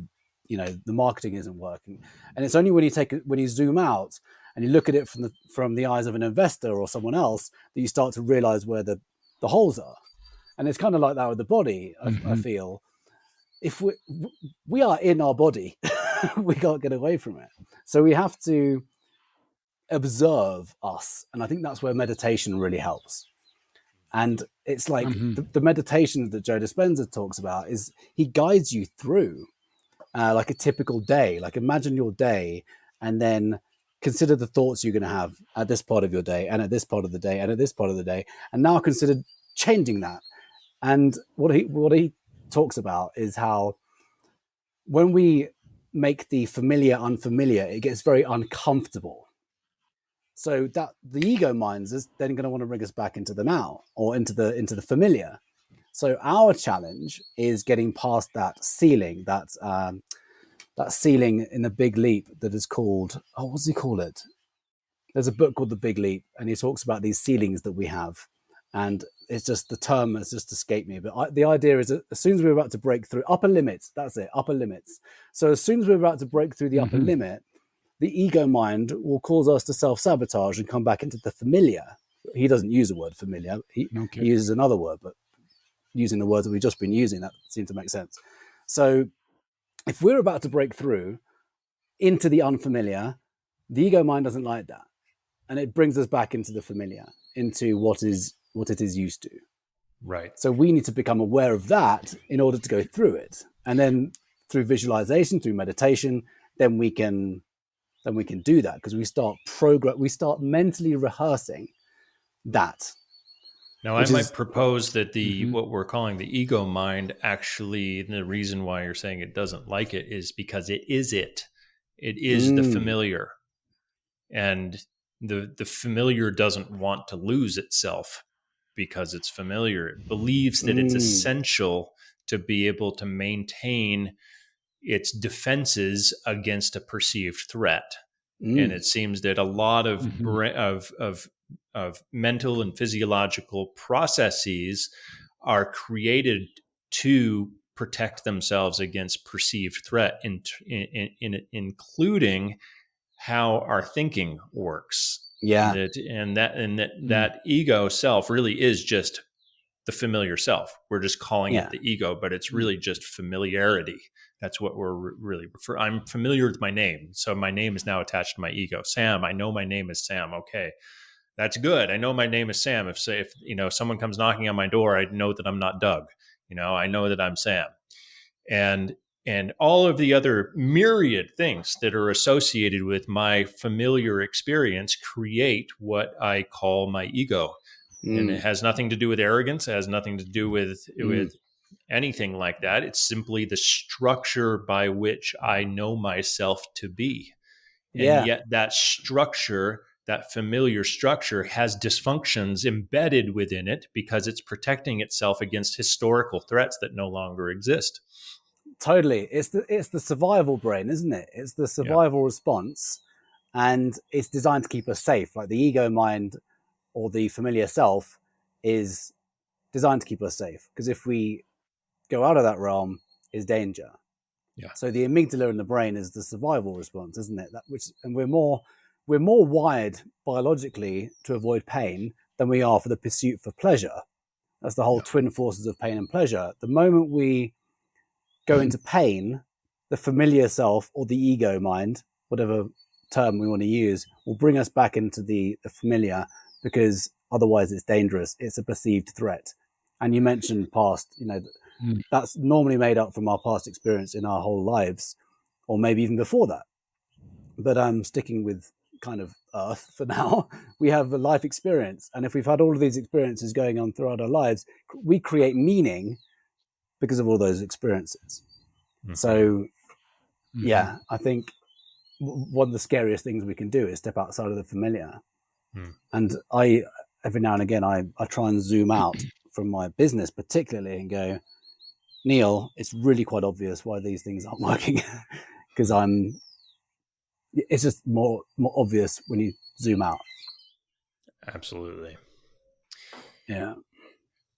the marketing isn't working. And it's only when you zoom out and you look at it from the eyes of an investor or someone else that you start to realize where the holes are. And it's kind of like that with the body. I feel if we are in our body, we can't get away from it. So we have to observe us. And I think that's where meditation really helps. And it's like the meditation that Joe Dispenza talks about is he guides you through like a typical day. Like imagine your day and then consider the thoughts you're going to have at this part of your day and at this part of the day and at this part of the day. And now consider changing that. And what he talks about is how when we make the familiar unfamiliar, it gets very uncomfortable. So that the ego minds is then going to want to bring us back into the now or into the familiar. So our challenge is getting past that ceiling, that ceiling in the Big Leap that is called, what does he call it? There's a book called The Big Leap, and he talks about these ceilings that we have. And it's just, the term has just escaped me. But the idea is that as soon as we're about to break through upper limits, that's it, upper limits. So as soon as we're about to break through the upper limit, the ego mind will cause us to self-sabotage and come back into the familiar. He doesn't use the word familiar. He uses another word, but using the words that we've just been using, that seemed to make sense. So if we're about to break through into the unfamiliar, the ego mind doesn't like that. And it brings us back into the familiar, into what it is used to. Right. So we need to become aware of that in order to go through it. And then through visualization, through meditation, then we can do that because we start mentally rehearsing that. Now, I might propose that what we're calling the ego mind, actually, the reason why you're saying it doesn't like it is because it is it. It is the familiar. And the familiar doesn't want to lose itself because it's familiar. It believes that it's essential to be able to maintain its defenses against a perceived threat. And it seems that a lot of mental and physiological processes are created to protect themselves against perceived threat, including how our thinking works. Yeah. That ego self really is just the familiar self. We're just calling it the ego, but it's really just familiarity. That's what we're really referring. I'm familiar with my name. So my name is now attached to my ego. Sam, I know my name is Sam. Okay. That's good. I know my name is Sam. If someone comes knocking on my door, I know that I'm not Doug. I know that I'm Sam. And all of the other myriad things that are associated with my familiar experience create what I call my ego. And it has nothing to do with arrogance. It has nothing to do with anything like that. It's simply the structure by which I know myself to be. And yet that structure, that familiar structure, has dysfunctions embedded within it because it's protecting itself against historical threats that no longer exist. Totally. It's the survival brain, isn't it? It's the survival response, and it's designed to keep us safe. Like the ego mind or the familiar self is designed to keep us safe, because if we go out of that realm, is danger. Yeah. So the amygdala in the brain is the survival response, isn't it? And we're more wired biologically to avoid pain than we are for the pursuit for pleasure. That's the whole twin forces of pain and pleasure. The moment we go into pain, the familiar self or the ego mind, whatever term we want to use, will bring us back into the familiar, because otherwise it's dangerous. It's a perceived threat. And you mentioned past, that's normally made up from our past experience in our whole lives, or maybe even before that. But I'm sticking with kind of Earth for now. We have a life experience. And if we've had all of these experiences going on throughout our lives, we create meaning because of all those experiences. So, I think one of the scariest things we can do is step outside of the familiar. And every now and again, I try and zoom out from my business particularly and go, Neil, it's really quite obvious why these things aren't working because it's just more obvious when you zoom out. Absolutely. Yeah.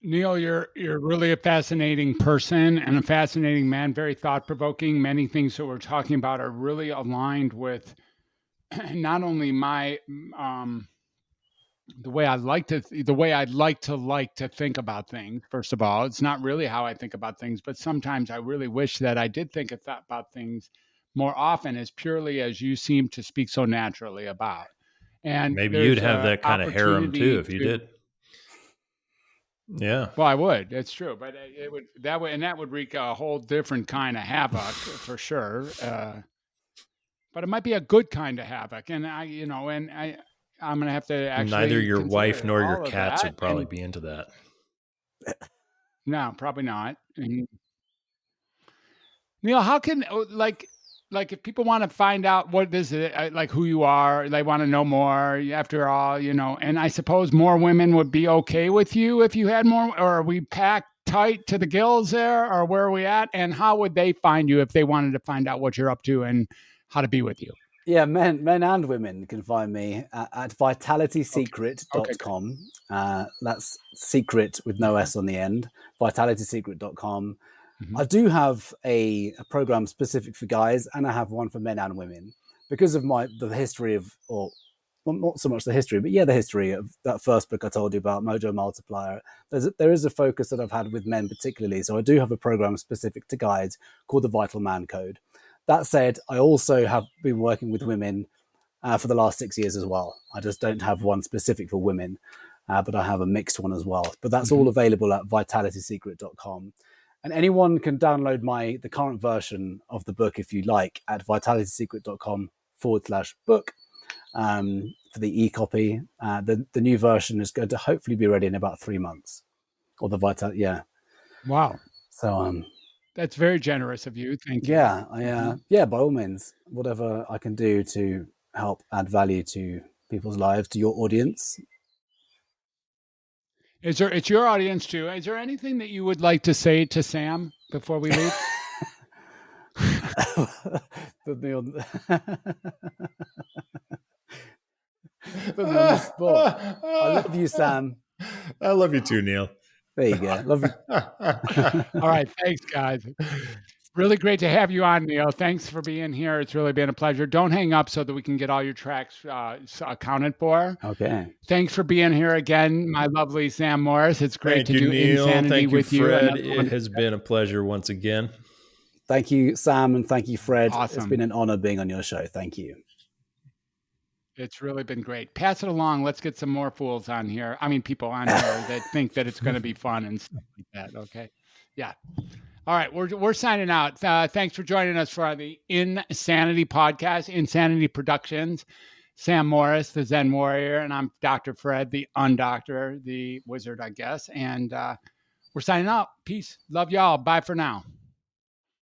Neil, you're really a fascinating person and a fascinating man, very thought-provoking. Many things that we're talking about are really aligned with not only my the way I'd like to think about things. First of all, it's not really how I think about things, but sometimes I really wish that I did think about things more often, as purely as you seem to speak so naturally about. And maybe you'd there's have a that kind of harem too opportunity if you to. did. Yeah. Well, I would. That's true, but that would wreak a whole different kind of havoc for sure. But it might be a good kind of havoc, and I'm going to have to actually neither your wife consider nor your all of cats that. would probably And be into that. no, probably not. And Neil, how can if people want to find out what this is, like who you are, they want to know more. After all, and I suppose more women would be okay with you if you had more, or are we packed tight to the gills there, or where are we at? And how would they find you if they wanted to find out what you're up to and how to be with you? Yeah, men and women can find me at vitalitysecret.com. Okay. That's secret with no S on the end, vitalitysecret.com. Mm-hmm. I do have a program specific for guys, and I have one for men and women because of the history of, or well, not so much the history, but the history of that first book I told you about, Mojo Multiplier. There is a focus that I've had with men particularly. So I do have a program specific to guys called the Vital Man Code. That said, I also have been working with women for the last 6 years as well. I just don't have one specific for women, but I have a mixed one as well. But that's all available at vitalitysecret.com. And anyone can download the current version of the book if you like at vitalitysecret.com/book for the e-copy. The new version is going to hopefully be ready in about 3 months. Or the Vitality, yeah. Wow. So that's very generous of you. Thank you. Yeah, by all means, whatever I can do to help add value to people's lives, to your audience. It's your audience too. Is there anything that you would like to say to Sam before we leave? Put me on the spot. I love you, Sam. I love you too, Neil. There you go. Love you. All right. Thanks, guys. Really great to have you on, Neil. Thanks for being here. It's really been a pleasure. Don't hang up so that we can get all your tracks accounted for. Okay. Thanks for being here again, my lovely Sam Morris. It's great to do Neil. Insanity with you. Fred. It has been a pleasure once again. Thank you, Sam, and thank you, Fred. Awesome. It's been an honor being on your show. Thank you. It's really been great. Pass it along. Let's get some more fools on here. I mean, people on here that think that it's going to be fun and stuff like that. Okay. Yeah. All right. We're signing out. Thanks for joining us for the Insanity Podcast, Insanity Productions. Sam Morris, the Zen Warrior, and I'm Dr. Fred, the Undoctor, the Wizard, I guess. And we're signing out. Peace. Love y'all. Bye for now.